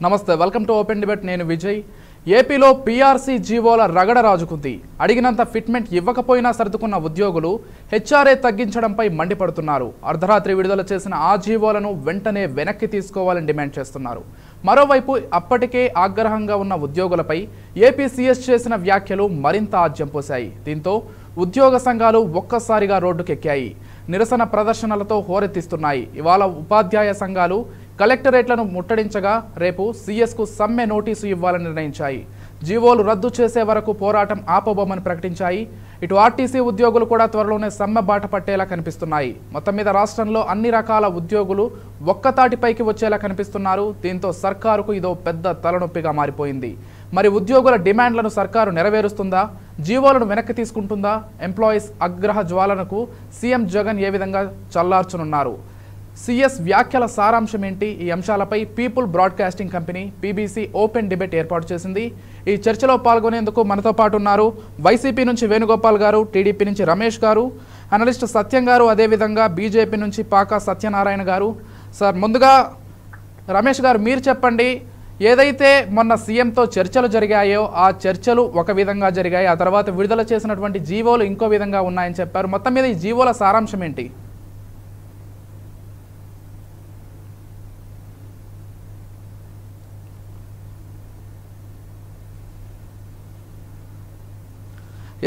నమస్తే, welcome to open debate. నేను విజయ్. ఏపీలో పీఆర్సీ జీవోల రగడ రాజుకుంది. అడిగినంత ఫిట్మెంట్ ఇవ్వకపోయినా సర్దుకున్న ఉద్యోగులు హెచ్ఆర్ఏ తగ్గించడంపై మండిపడుతున్నారు. అర్ధరాత్రి విడుదల చేసిన ఆ జీవోలను వెంటనే వెనక్కి తీసుకోవాలని డిమాండ్ చేస్తున్నారు. మరోవైపు అప్పటికే ఆగ్రహంగా ఉన్న ఉద్యోగులపై ఏపీ సీఎస్ చేసిన వ్యాఖ్యలు మరింత ఆజ్యం పోశాయి. దీంతో ఉద్యోగ సంఘాలు ఒక్కసారిగా రోడ్డుకెక్కాయి. నిరసన ప్రదర్శనలతో హోరెత్తిస్తున్నాయి. ఇవాళ ఉపాధ్యాయ సంఘాలు కలెక్టరేట్లను ముట్టడించగా రేపు సీఎస్కు సమ్మె నోటీసు ఇవ్వాలని నిర్ణయించాయి. జీవోలు రద్దు చేసే వరకు పోరాటం ఆపబోమని ప్రకటించాయి. ఇటు ఆర్టీసీ ఉద్యోగులు కూడా త్వరలోనే సమ్మె బాట పట్టేలా కనిపిస్తున్నాయి. మొత్తం మీద రాష్ట్రంలో అన్ని రకాల ఉద్యోగులు ఒక్కతాటిపైకి వచ్చేలా కనిపిస్తున్నారు. దీంతో సర్కారుకు ఇదో పెద్ద తలనొప్పిగా మారిపోయింది. మరి ఉద్యోగుల డిమాండ్లను సర్కారు నెరవేరుస్తుందా? జీవోలను వెనక్కి తీసుకుంటుందా? ఎంప్లాయీస్ ఆగ్రహ జ్వాలనకు సీఎం జగన్ ఏ విధంగా చల్లార్చనున్నారు? సీఎస్ వ్యాఖ్యల సారాంశం ఏంటి? ఈ అంశాలపై people broadcasting company PBC open debate ఏర్పాటు చేసింది. ఈ చర్చలో పాల్గొనేందుకు మనతో పాటు ఉన్నారు వైసీపీ నుంచి వేణుగోపాల్ గారు, టీడీపీ నుంచి రమేష్ గారు, అనలిస్ట్ సత్యం గారు, అదేవిధంగా బీజేపీ నుంచి పాకా సత్యనారాయణ గారు. సార్, ముందుగా రమేష్ గారు మీరు చెప్పండి, ఏదైతే మొన్న సీఎంతో చర్చలు జరిగాయో ఆ చర్చలు ఒక విధంగా జరిగాయి, ఆ తర్వాత విడుదల చేసినటువంటి జీవోలు ఇంకో విధంగా ఉన్నాయని చెప్పారు. మొత్తం మీద ఈ జీవోల సారాంశం ఏంటి?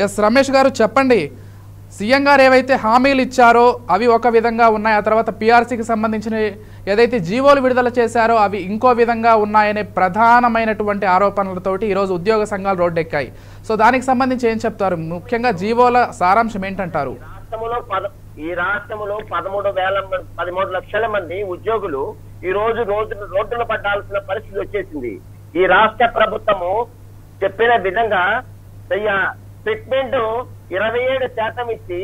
ఎస్ రమేష్ గారు చెప్పండి. సీఎం గారు ఏవైతే హామీలు ఇచ్చారో అవి ఒక విధంగా ఉన్నాయి, ఆ తర్వాత పీఆర్సీకి సంబంధించిన ఏదైతే జీవోలు విడుదల చేశారో అవి ఇంకో విధంగా ఉన్నాయనే ప్రధానమైనటువంటి ఆరోపణలతోటి ఈరోజు ఉద్యోగ సంఘాలు రోడ్డెక్కాయి. సో దానికి సంబంధించి ఏం చెప్తారు? ముఖ్యంగా జీవోల సారాంశం ఏంటంటారు? ఈ రాష్ట్రంలో 13 లక్షల మంది ఉద్యోగులు ఈ రోజు రోడ్డున పట్టాల్సిన పరిస్థితి వచ్చేసింది. ఈ రాష్ట్ర ప్రభుత్వము చెప్పిన విధంగా ఫిట్మెంట్ 27% ఇచ్చి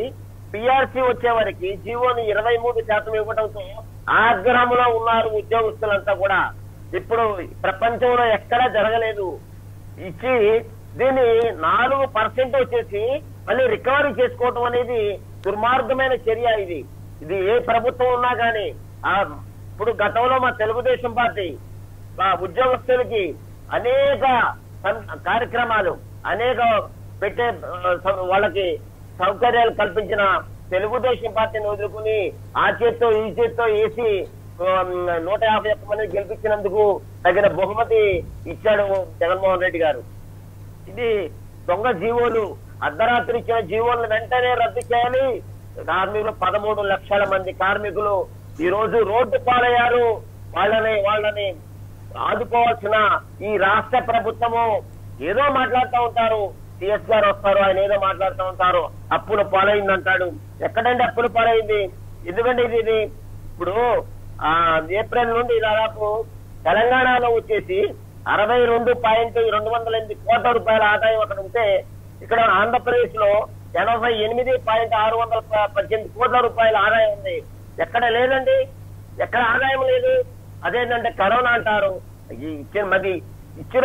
పిఆర్సీ వచ్చే వరకు జీవోని 23% ఇవ్వడంతో ఆగ్రహంలో ఉన్నారు ఉద్యోగస్తులంతా కూడా. ఇప్పుడు ప్రపంచంలో ఎక్కడా జరగలేదు. ఇచ్చి దీన్ని 4% వచ్చేసి మళ్ళీ రికవరీ చేసుకోవటం అనేది దుర్మార్గమైన చర్య. ఇది ఏ ప్రభుత్వం ఉన్నా కానీ ఇప్పుడు గతంలో మా తెలుగుదేశం పార్టీ ఉద్యోగస్తులకి అనేక కార్యక్రమాలు అనేక పెట్టే వాళ్ళకి సౌకర్యాలు కల్పించిన తెలుగుదేశం పార్టీని వదులుకుని ఆ చేత్తో ఈ చేత్తో వేసి 151 మంది గెలిపించినందుకు తగిన బహుమతి ఇచ్చాడు జగన్మోహన్ రెడ్డి గారు. ఇది దొంగ జీవోలు, అర్ధరాత్రి ఇచ్చిన జీవోలను వెంటనే రద్దు చేయాలి. కార్మికులు 13 లక్షల మంది కార్మికులు ఈ రోజు రోడ్డు పాలయ్యారు. వాళ్ళని ఆదుకోవాల్సిన ఈ రాష్ట్ర ప్రభుత్వము ఏదో మాట్లాడుతూ ఉంటారు. సిఎస్ గారు వస్తారు, ఆయన ఏదో మాట్లాడుతూ ఉంటారు. అప్పుల పాలైంది అంటాడు. ఎక్కడంటే అప్పుల పాలైంది? ఎందుకంటే ఇది ఇప్పుడు ఏప్రిల్ నుండి దాదాపు తెలంగాణలో వచ్చేసి 62.208 కోట్ల రూపాయల ఆదాయం అక్కడ ఉంటే, ఇక్కడ ఆంధ్రప్రదేశ్ లో 88.618 కోట్ల రూపాయల ఆదాయం ఉంది. ఎక్కడ లేదండి, ఎక్కడ ఆదాయం లేదు. అదేంటంటే కరోనా అంటారు. ఇచ్చిన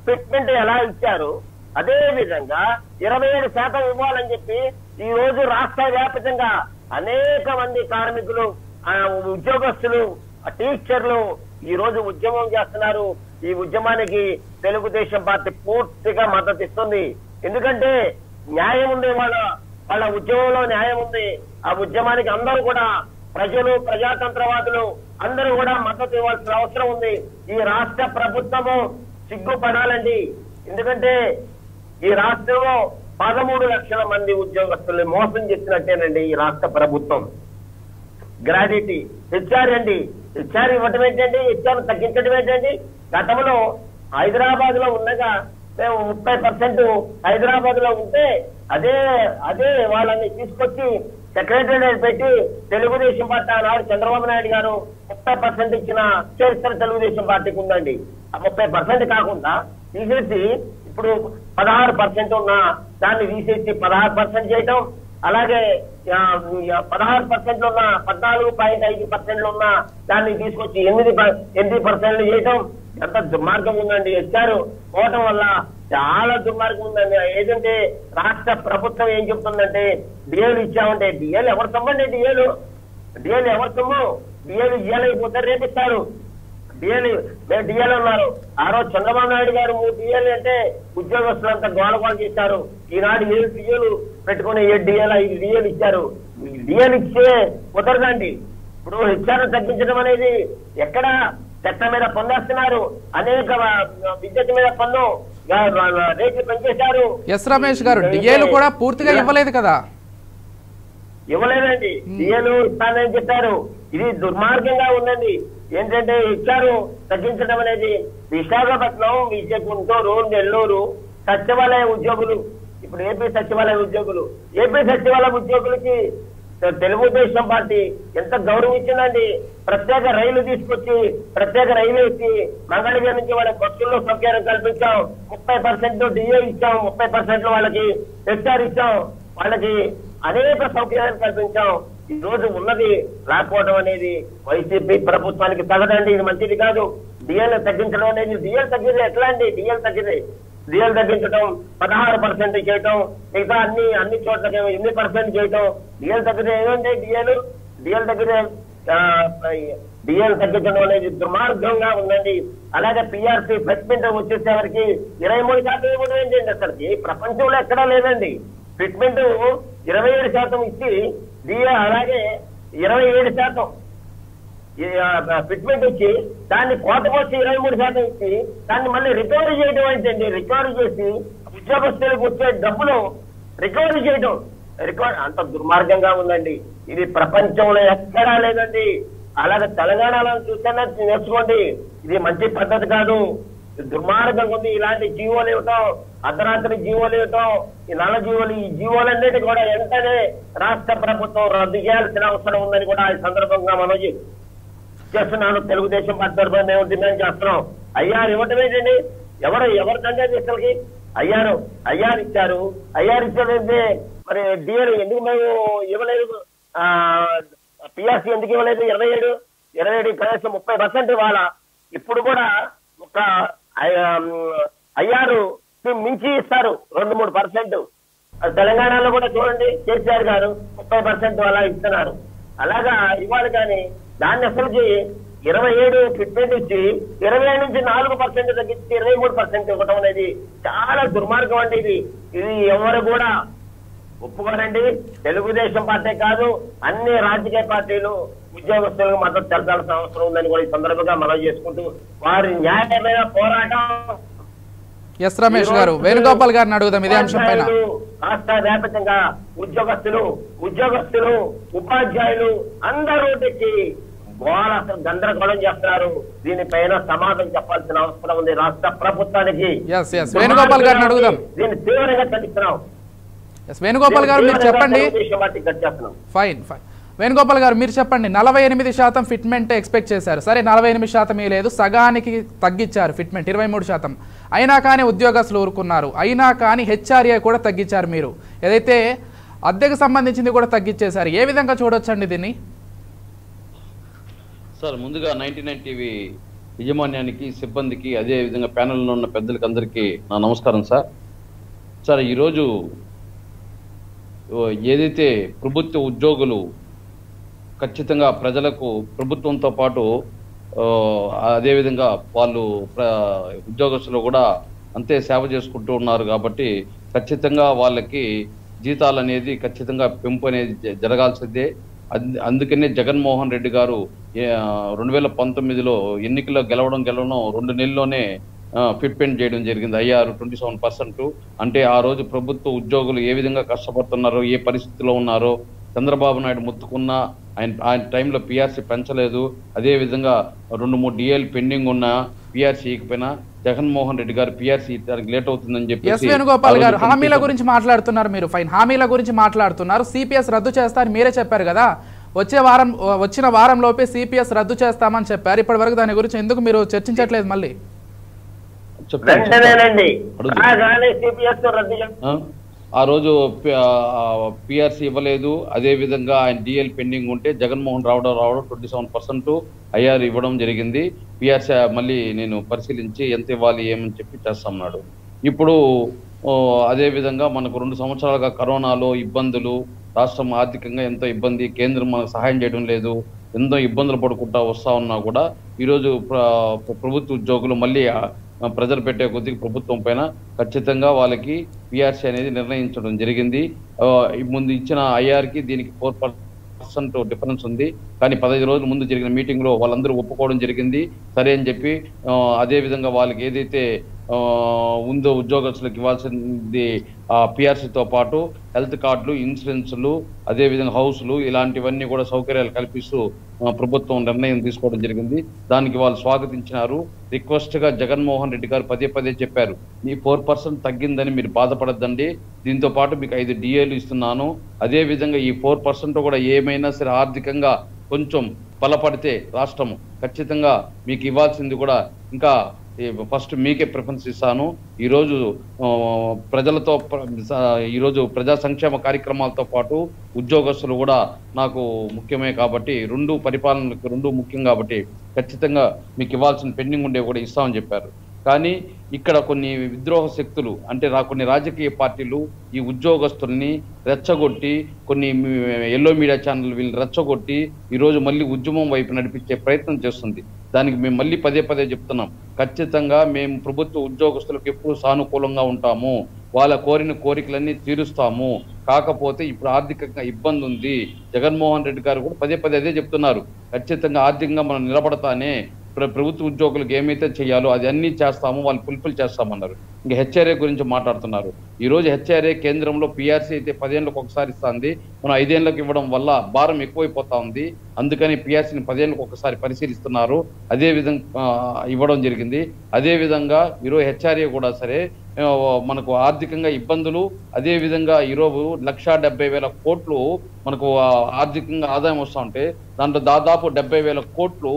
ఫిట్మెంట్ ఎలా ఇచ్చారు అదే విధంగా 27% ఇవ్వాలని చెప్పి ఈ రోజు రాష్ట్ర వ్యాప్తంగా అనేక మంది కార్మికులు, ఉద్యోగస్తులు, టీచర్లు ఈ రోజు ఉద్యమం చేస్తున్నారు. ఈ ఉద్యమానికి తెలుగుదేశం పార్టీ పూర్తిగా మద్దతు ఇస్తుంది. ఎందుకంటే న్యాయం ఉంది, వాళ్ళ ఉద్యమంలో న్యాయం ఉంది. ఆ ఉద్యమానికి అందరూ కూడా ప్రజలు, ప్రజాతంత్రవాదులు అందరూ కూడా మద్దతు ఇవ్వాల్సిన అవసరం ఉంది. ఈ రాష్ట్ర ప్రభుత్వము సిగ్గుపడాలండి. ఎందుకంటే ఈ రాష్ట్రంలో 13 లక్షల మంది ఉద్యోగస్తుల్ని మోసం చేసినట్టేనండి ఈ రాష్ట్ర ప్రభుత్వం. గ్రాడ్యుటీ హెచ్ఆర్ అండి, హెచ్ఆర్ ఇవ్వటం ఏంటండి, హెచ్ఆర్ తగ్గించడం ఏంటండి? గతంలో హైదరాబాద్ లో ఉండగా 30% హైదరాబాద్ లో ఉంటే అదే వాళ్ళని తీసుకొచ్చి సెక్రటేరియట్ పెట్టి తెలుగుదేశం పార్టీ ఆనాడు చంద్రబాబు నాయుడు గారు 30% ఇచ్చిన చరిత్ర తెలుగుదేశం పార్టీకి ఉందండి. ఆ 30% కాకుండా తీసేసి ఇప్పుడు 16% ఉన్న దాన్ని తీసేసి 16% చేయటం, అలాగే 16% ఉన్న 14.5% ఉన్న దాన్ని తీసుకొచ్చి 8% చేయటం ఎంత దుర్మార్గం ఉందండి. హెచ్ఆర్ పోవటం వల్ల చాలా దుర్మార్గం ఉందండి. ఏదంటే రాష్ట్ర ప్రభుత్వం ఏం చెప్తుందంటే డిఏలు ఇచ్చామంటే డిఏలు ఎవరు సొమ్మండి? డిఏలు ఎవరు సొమ్ము? డిఏలు ఇయ్యాలైపోతారు, రేపిస్తారు. డిఎల్ మేము డిఎల్ ఉన్నారు. ఆ రోజు చంద్రబాబు నాయుడు గారు 3 డిఎల్ అంటే ఉద్యోగస్తులంతా గోల చేశారు. ఈనాడు 7 డిఎలు పెట్టుకుని 7 డిఎల్ 5 డిఎల్ ఇచ్చారు. డిఎల్ ఇచ్చే కుదరదండి. ఇప్పుడు హెచ్ఆర్ తగ్గించడం అనేది ఎక్కడ చెత్త మీద పన్నేస్తున్నారు, అనేక విద్యుత్ మీద పన్ను రేట్లు పెంచేశారు. ఎస్ రమేష్ గారు, డిఏలు కూడా పూర్తిగా ఇవ్వలేదు కదా? ఇవ్వలేదండి. డిఏలు ఇస్తానని చెప్పారు. ఇది దుర్మార్గంగా ఉందండి. ఏంటంటే హెచ్ఆర్ తగ్గించడం అనేది విశాఖపట్నం, గుంటూరు, నెల్లూరు సచివాలయ ఉద్యోగులు, ఇప్పుడు ఏపీ సచివాలయ ఉద్యోగులకి తెలుగుదేశం పార్టీ ఎంత గౌరవం ఇచ్చిందండి. ప్రత్యేక రైలు తీసుకొచ్చి ప్రత్యేక రైలు ఎక్కి మంగళగిరి నుంచి వాళ్ళ బస్సుల్లో సౌకర్యం కల్పించాం. 30% డిఏ ఇచ్చాం, 30% వాళ్ళకి హెచ్ఆర్ ఇచ్చాం. వాళ్ళకి అనేక సౌకర్యాలు కల్పించాం. ఈ రోజు ఉన్నది రాకపోవడం అనేది వైసీపీ ప్రభుత్వానికి తగదండి. ఇది మంచిది కాదు. డిఎల్ తగ్గించడం అనేది, డిఎల్ తగ్గింది ఎట్లా అండి? డిఎల్ తగ్గించడం 16% చేయటం, మిగతా అన్ని చోట్లకి 8% చేయటం. డిఎల్ తగ్గితే ఏమంటే డిఎల్ తగ్గించడం అనేది దుర్మార్గంగా ఉందండి. అలాగే పిఆర్సీ ఫిట్మెంట్ వచ్చేసేవరికి 23% ఇవ్వడం ఏంటండి? అసలుకి ప్రపంచంలో ఎక్కడా లేదండి. ఫిట్మెంట్ 27% ఇచ్చి డిఏ అలాగే 27% ఫిట్మెంట్ ఇచ్చి దాన్ని కోతకొచ్చి 23% ఇచ్చి దాన్ని మళ్ళీ రికవరీ చేయడం ఏంటండి? రికవరీ చేసి ఉద్యోగస్తులకు వచ్చే డబ్బులు రికవరీ చేయడం అంత దుర్మార్గంగా ఉందండి. ఇది ప్రపంచంలో ఎక్కడా లేదండి. అలాగే తెలంగాణలో చూస్తేనే నేర్చుకోండి. ఇది మంచి పద్ధతి కాదు, దుర్మార్గంగా ఉంది. ఇలాంటి జీవోలు ఇవ్వటం, అర్ధరాత్రి జీవోలు ఇవ్వటం, ఈ నల్ల జీవోలు, ఈ జీవోలన్నిటి కూడా వెంటనే రాష్ట్ర ప్రభుత్వం రద్దు చేయాల్సిన అవసరం ఉందని కూడా ఈ సందర్భంగా మనం చేస్తున్నాను. తెలుగుదేశం పార్టీ తరఫున మేము డిమాండ్ చేస్తున్నాం. ఐఆర్ ఇవ్వటం ఏంటండి? ఎవరు దంగా చేసలకి ఐఆర్ ఇచ్చారు. ఐఆర్ ఇచ్చేదంటే మరి డిఎల్ ఎందుకు మేము ఇవ్వలేదు? పిఆర్సీ ఎందుకు ఇవ్వలేదు? 27 కనీసం 30% ఇవ్వాలా? ఇప్పుడు కూడా ఒక ఐఆర్ మించి ఇస్తారు 2-3%. తెలంగాణలో కూడా చూడండి, కేసీఆర్ గారు 30% అలా ఇస్తున్నారు. అలాగా ఇవ్వాలి. కానీ దాన్ని అసలుకి 27 ఫిట్మెంట్ ఇచ్చి 27 నుంచి 4% తగ్గించి 23% ఇవ్వడం అనేది చాలా దుర్మార్గం అండి. ఇది ఎవరు కూడా ఒప్పుకోరండి. తెలుగుదేశం పార్టీ కాదు, అన్ని రాజకీయ పార్టీలు ఉద్యోగస్తులకు మద్దతు తెలపాల్సిన అవసరం ఉందని కూడా ఈ సందర్భంగా మనం చేసుకుంటూ వారి న్యాయమైన పోరాటం. ఎస్ రమేష్ గారు, వేణుగోపాల్ గారిని అడుగుదాం ఇదే అంశం పైన. రాష్ట్ర వ్యాప్తంగా ఉద్యోగస్తులు ఉపాధ్యాయులు అందరూ తెచ్చి అసలు గందరగోళం చేస్తున్నారు. దీనిపైన సమాధానం చెప్పాల్సిన అవసరం ఉంది రాష్ట్ర ప్రభుత్వానికి. వేణుగోపాల్ గారిని అడుగుదాం. దీన్ని తీవ్రంగా ఖండిస్తున్నాం. వేణుగోపాల్ గారు మీరు చెప్పండి. ఫైన్. వేణుగోపాల్ గారు మీరు చెప్పండి. 48% ఫిట్మెంట్ ఎక్స్పెక్ట్ చేశారు. సరే 48% లేదు, సగానికి తగ్గించారు ఫిట్మెంట్ 23%. అయినా కానీ ఉద్యోగస్తులు ఊరుకున్నారు. అయినా కానీ హెచ్ఆర్ఏ కూడా తగ్గించారు. మీరు ఏదైతే అద్దెకు సంబంధించింది కూడా తగ్గించేశారు. ఏ విధంగా చూడొచ్చండి దీన్ని? సార్, ముందుగా 99 టీవీ యాజమాన్యానికి, సిబ్బందికి, అదే విధంగా ప్యానెల్లో ఉన్న పెద్దలకి అందరికీ నా నమస్కారం సార్. ఈరోజు ఏదైతే ప్రభుత్వ ఉద్యోగులు ఖచ్చితంగా ప్రజలకు ప్రభుత్వంతో పాటు అదేవిధంగా వాళ్ళు ఉద్యోగస్తులు కూడా అంతే సేవ చేసుకుంటూ ఉన్నారు. కాబట్టి ఖచ్చితంగా వాళ్ళకి జీతాలు అనేది ఖచ్చితంగా పెంపు అనేది జరగాల్సిందే. అందుకనే జగన్మోహన్ రెడ్డి గారు 2019లో ఎన్నికల్లో గెలవడం 2 నెలల్లోనే ఫిట్మెంట్ చేయడం జరిగింది. ఐఆర్ 27%. అంటే ఆ రోజు ప్రభుత్వ ఉద్యోగులు ఏ విధంగా కష్టపడుతున్నారో, ఏ పరిస్థితిలో ఉన్నారో, చంద్రబాబు నాయుడు ముత్తుకున్నా ఆయన టైంలో పిఆర్సీ పెంచలేదు. అదేవిధంగా 2-3 డిఏలు పెండింగ్ ఉన్న పిఆర్సీ ఇకపోయినా జగన్మోహన్ రెడ్డి గారు పిఆర్సీ లేట్ అవుతుందని చెప్పి. వేణుగోపాల్ గారు, హామీల గురించి మాట్లాడుతున్నారు మీరు. ఫైన్, హామీల గురించి మాట్లాడుతున్నారు. సిపిఎస్ రద్దు చేస్తారని మీరే చెప్పారు కదా. వచ్చిన వారంలోపే సిపిఎస్ రద్దు చేస్తామని చెప్పారు. ఇప్పటి వరకు దాని గురించి ఎందుకు మీరు చర్చించట్లేదు? మళ్ళీ ఆ రోజు పిఆర్సీ ఇవ్వలేదు. అదే విధంగా ఆయన డిఎల్ పెండింగ్ ఉంటే జగన్మోహన్ రావడం 27% ఐఆర్ ఇవ్వడం జరిగింది. పిఆర్సీ మళ్ళీ నేను పరిశీలించి ఎంత ఇవ్వాలి ఏమని చెప్పి చేస్తామన్నాడు. ఇప్పుడు అదే విధంగా మనకు 2 సంవత్సరాలుగా కరోనాలో ఇబ్బందులు, రాష్ట్రం ఆర్థికంగా ఎంతో ఇబ్బంది, కేంద్రం మనకు సహాయం చేయడం లేదు. ఎంతో ఇబ్బందులు పడుకుంటా వస్తా ఉన్నా కూడా ఈరోజు ప్రభుత్వ ఉద్యోగులు మళ్ళీ ప్రజలు పెట్టే కొద్దిగా ప్రభుత్వం పైన ఖచ్చితంగా వాళ్ళకి పిఆర్సీ అనేది నిర్ణయించడం జరిగింది. ముందు ఇచ్చిన ఐఆర్కి దీనికి 4% డిఫరెన్స్ ఉంది. కానీ 15 రోజుల ముందు జరిగిన మీటింగ్ లో వాళ్ళందరూ ఒప్పుకోవడం జరిగింది సరే అని చెప్పి. అదే విధంగా వాళ్ళకి ఏదైతే ఉందో ఉద్యోగస్తులకు ఇవ్వాల్సింది పిఆర్సీతో పాటు హెల్త్ కార్డులు, ఇన్సూరెన్స్లు, అదేవిధంగా హౌస్లు ఇలాంటివన్నీ కూడా సౌకర్యాలు కల్పిస్తూ ప్రభుత్వం నిర్ణయం తీసుకోవడం జరిగింది. దానికి వాళ్ళు స్వాగతించినారు. రిక్వెస్ట్ గా జగన్మోహన్ రెడ్డి గారు పదే చెప్పారు, మీ 4% తగ్గిందని మీరు బాధపడద్దండి, దీంతో పాటు మీకు 5 డిఏలు ఇస్తున్నాను. అదే విధంగా ఈ 4% కూడా ఏమైనా సరే ఆర్థికంగా కొంచెం బలపడితే రాష్ట్రం ఖచ్చితంగా మీకు ఇవ్వాల్సింది కూడా ఇంకా ఫస్ట్ మీకే ప్రిఫరెన్స్ ఇస్తాను. ఈరోజు ప్రజలతో ఈరోజు ప్రజా సంక్షేమ కార్యక్రమాలతో పాటు ఉద్యోగస్తులు కూడా నాకు ముఖ్యమే కాబట్టి పరిపాలనకు రెండు ముఖ్యం కాబట్టి ఖచ్చితంగా మీకు ఇవ్వాల్సిన పెండింగ్ ఉండే కూడా ఇస్తామని చెప్పారు. కానీ ఇక్కడ కొన్ని విద్రోహ శక్తులు అంటే కొన్ని రాజకీయ పార్టీలు ఈ ఉద్యోగస్తుల్ని రెచ్చగొట్టి కొన్ని ఎల్లో మీడియా ఛానల్ వీళ్ళు రెచ్చగొట్టి ఈరోజు మళ్ళీ ఉద్యమం వైపు నడిపించే ప్రయత్నం చేస్తుంది. దానికి మేము మళ్ళీ పదే చెప్తున్నాం, ఖచ్చితంగా మేము ప్రభుత్వ ఉద్యోగస్తులకు ఎప్పుడు సానుకూలంగా ఉంటాము, వాళ్ళ కోరిన కోరికలన్నీ తీరుస్తాము. కాకపోతే ఇప్పుడు ఆర్థికంగా ఇబ్బంది ఉంది. జగన్మోహన్ రెడ్డి గారు కూడా పదే అదే చెప్తున్నారు, ఖచ్చితంగా ఆర్థికంగా మనం నిలబడతానే ప్రభుత్వ ఉద్యోగులకు ఏమైతే చేయాలో అది అన్నీ చేస్తాము, వాళ్ళు ఫుల్ఫిల్ చేస్తామన్నారు. ఇంకా హెచ్ఆర్ఏ గురించి మాట్లాడుతున్నారు. ఈరోజు హెచ్ఆర్ఏ కేంద్రంలో పిఆర్సీ అయితే 10 ఏళ్ళకు ఒకసారి ఇస్తుంది, మనం 5 ఏళ్ళకి ఇవ్వడం వల్ల భారం ఎక్కువైపోతా ఉంది. అందుకని పిఆర్సీని 10 ఏళ్ళకు ఒకసారి పరిశీలిస్తున్నారు. అదే విధంగా ఇవ్వడం జరిగింది. అదే విధంగా ఈరోజు హెచ్ఆర్ఏ కూడా సరే మనకు ఆర్థికంగా ఇబ్బందులు, అదే విధంగా ఈరోజు 1,70,000 కోట్లు మనకు ఆర్థికంగా ఆదాయం వస్తూ ఉంటే దాంట్లో దాదాపు 70,000 కోట్లు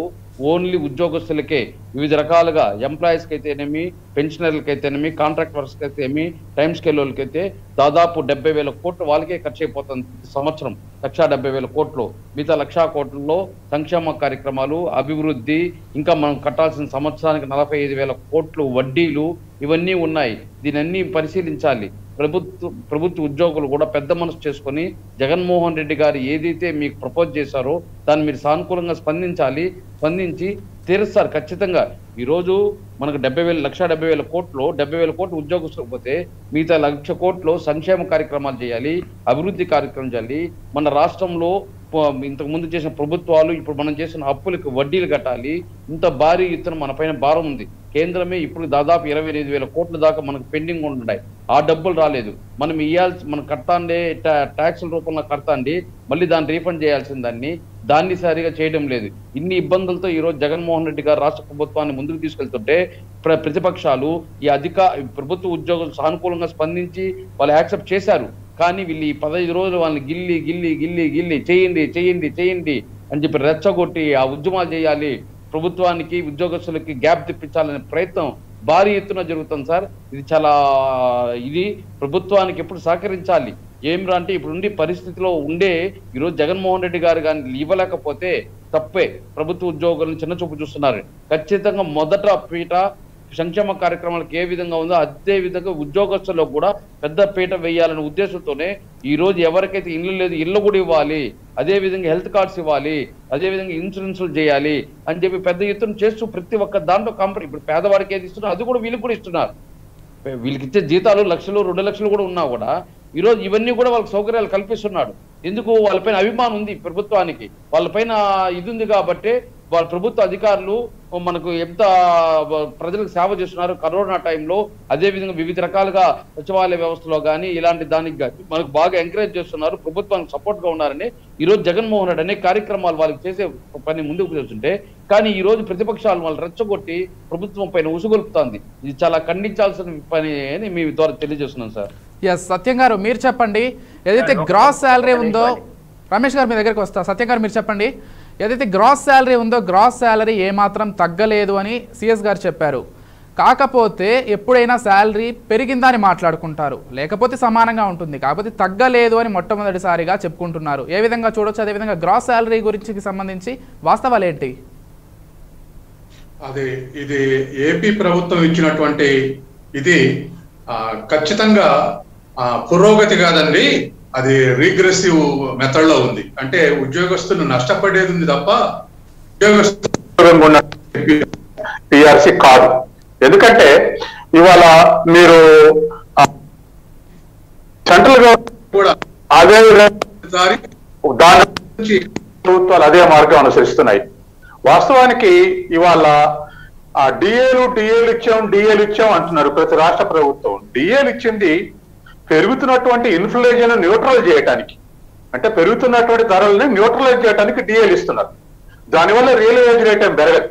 ఓన్లీ ఉద్యోగస్తులకే, వివిధ రకాలుగా ఎంప్లాయీస్కి అయితేనేమి, పెన్షనర్లకి అయితేనేమి, కాంట్రాక్ట్ వర్క్స్కి అయితేనేమి, టైం స్కేల్ వాళ్ళకి అయితే దాదాపు 70,000 కోట్లు వాళ్ళకే ఖర్చు అయిపోతుంది సంవత్సరం. 1,70,000 కోట్లు. మిగతా 1,00,000 కోట్లలో సంక్షేమ కార్యక్రమాలు, అభివృద్ధి, ఇంకా మనం కట్టాల్సిన సంవత్సరానికి 45,000 కోట్లు వడ్డీలు ఇవన్నీ ఉన్నాయి. దీనన్నీ పరిశీలించాలి. ప్రభుత్వ ఉద్యోగులు కూడా పెద్ద మనసు చేసుకొని జగన్మోహన్ రెడ్డి గారు ఏదైతే మీకు ప్రపోజ్ చేశారో దాన్ని మీరు సానుకూలంగా స్పందించి తీరుస్తారు ఖచ్చితంగా. ఈరోజు మనకు 1,70,000 కోట్లు 70,000 కోట్లు ఉద్యోగస్తులకు పోతే మిగతా 1,00,000 కోట్లు సంక్షేమ కార్యక్రమాలు చేయాలి, అభివృద్ధి కార్యక్రమం చేయాలి. మన రాష్ట్రంలో ఇంతకు ముందు చేసిన ప్రభుత్వాలు ఇప్పుడు మనం చేసిన అప్పులకు వడ్డీలు కట్టాలి. ఇంత భారీ ఎత్తున మన పైన భారం ఉంది. కేంద్రమే ఇప్పుడు దాదాపు 25,000 కోట్ల దాకా మనకు పెండింగ్ ఉన్నాయి. ఆ డబ్బులు రాలేదు. మనం కట్టాండే ట్యాక్సుల రూపంలో కడతాండి, మళ్ళీ దాన్ని రీఫండ్ చేయాల్సిన దాన్ని సరిగా చేయడం లేదు. ఇన్ని ఇబ్బందులతో ఈరోజు జగన్మోహన్ రెడ్డి గారు రాష్ట్ర ప్రభుత్వాన్ని ముందుకు తీసుకెళ్తుంటే ప్రతిపక్షాలు ఈ ప్రభుత్వ ఉద్యోగులు సానుకూలంగా స్పందించి వాళ్ళు యాక్సెప్ట్ చేశారు. కానీ వీళ్ళు ఈ 15 రోజులు వాళ్ళని గిల్లి చేయండి అని చెప్పి రెచ్చగొట్టి ఆ ఉద్యమాలు చేయాలి, ప్రభుత్వానికి ఉద్యోగస్తులకి గ్యాప్ తెప్పించాలనే ప్రయత్నం భారీ ఎత్తున జరుగుతుంది సార్. ఇది ప్రభుత్వానికి ఎప్పుడు సహకరించాలి. ఏమిరా అంటే ఇప్పుడుండి పరిస్థితిలో ఈరోజు జగన్మోహన్ రెడ్డి గారు కానీ ఇవ్వలేకపోతే తప్పే. ప్రభుత్వ ఉద్యోగులను చిన్న చూపు చూస్తున్నారు. ఖచ్చితంగా మొదట పీట సంక్షేమ కార్యక్రమాలకు ఏ విధంగా ఉందో అదే విధంగా ఉద్యోగస్తులకు కూడా పెద్ద పీట వేయాలనే ఉద్దేశంతోనే ఈ రోజు ఎవరికైతే ఇల్లు లేదు ఇల్లు కూడా ఇవ్వాలి, అదే విధంగా హెల్త్ కార్డ్స్ ఇవ్వాలి, అదే విధంగా ఇన్సూరెన్స్లు చేయాలి అని చెప్పి పెద్ద ఎత్తున చేస్తూ ప్రతి ఒక్క దాంట్లో ఇప్పుడు పేదవాడికి ఏది ఇస్తున్నారు అది కూడా వీళ్ళకి కూడా ఇస్తున్నారు. వీళ్ళకి ఇచ్చే జీతాలు 1,00,000 2 లక్షలు కూడా ఉన్నా కూడా ఈరోజు ఇవన్నీ కూడా వాళ్ళకి సౌకర్యాలు కల్పిస్తున్నాడు. ఎందుకు? వాళ్ళపైన అభిమానం ఉంది ప్రభుత్వానికి, వాళ్ళపైన ఇది ఉంది కాబట్టి వాళ్ళ ప్రభుత్వ అధికారులు మనకు ఎంత ప్రజలకు సేవ చేస్తున్నారు కరోనా టైంలో. అదే విధంగా వివిధ రకాలుగా సచివాలయ వ్యవస్థలో కానీ ఇలాంటి దానికి కానీ మనకు బాగా ఎంకరేజ్ చేస్తున్నారు, ప్రభుత్వానికి సపోర్ట్ గా ఉన్నారని ఈరోజు జగన్మోహన్ రెడ్డి అనే కార్యక్రమాలు వాళ్ళకి చేసే పని ముందుకు చేస్తుంటే, కానీ ఈ రోజు ప్రతిపక్షాలు వాళ్ళు రెచ్చగొట్టి ప్రభుత్వం పైన ఉసుగొలుపుతోంది. ఇది చాలా ఖండించాల్సిన పని అని మీ ద్వారా తెలియజేస్తున్నాం సార్. ఎస్ సత్యం గారు మీరు చెప్పండి, ఏదైతే గ్రాస్ శాలరీ ఉందో, రమేష్ గారు మీ దగ్గరికి వస్తా. సత్యం గారు మీరు చెప్పండి, ఏదైతే గ్రాస్ శాలరీ ఉందో గ్రాస్ శాలరీ ఏమాత్రం తగ్గలేదు అని సిఎస్ గారు చెప్పారు. కాకపోతే ఎప్పుడైనా శాలరీ పెరిగిందా అని మాట్లాడుకుంటారు, లేకపోతే సమానంగా ఉంటుంది, కాకపోతే తగ్గలేదు అని మొట్టమొదటిసారిగా చెప్పుకుంటున్నారు. ఏ విధంగా చూడొచ్చు? అదేవిధంగా గ్రాస్ శాలరీ గురించి సంబంధించి వాస్తవాలు ఏంటి? ఇది ఏపీ ప్రభుత్వం ఇచ్చినటువంటి ఇది ఖచ్చితంగా పురోగతి కాదండి, అది రీగ్రెసివ్ మెథడ్ లో ఉంది. అంటే ఉద్యోగస్తులు నష్టపడేది ఉంది తప్ప ఉద్యోగస్తులు పిఆర్సి కాదు. ఎందుకంటే ఇవాళ మీరు సెంట్రల్ గవర్నమెంట్ కూడా అదే దాని నుంచి ప్రభుత్వాలు అదే మార్గం అనుసరిస్తున్నాయి. వాస్తవానికి ఇవాళ డిఏలు ఇచ్చాం అంటున్నారు ప్రతి రాష్ట్ర ప్రభుత్వం. డిఏలు ఇచ్చింది పెరుగుతున్నటువంటి ఇన్ఫ్లేషన్ న్యూట్రల్ చేయడానికి, అంటే పెరుగుతున్నటువంటి ధరల్ని న్యూట్రలైజ్ చేయడానికి డిఏలు ఇస్తున్నారు. దానివల్ల రియల్ వేజ్ రేట్ ఏం పెరగదు.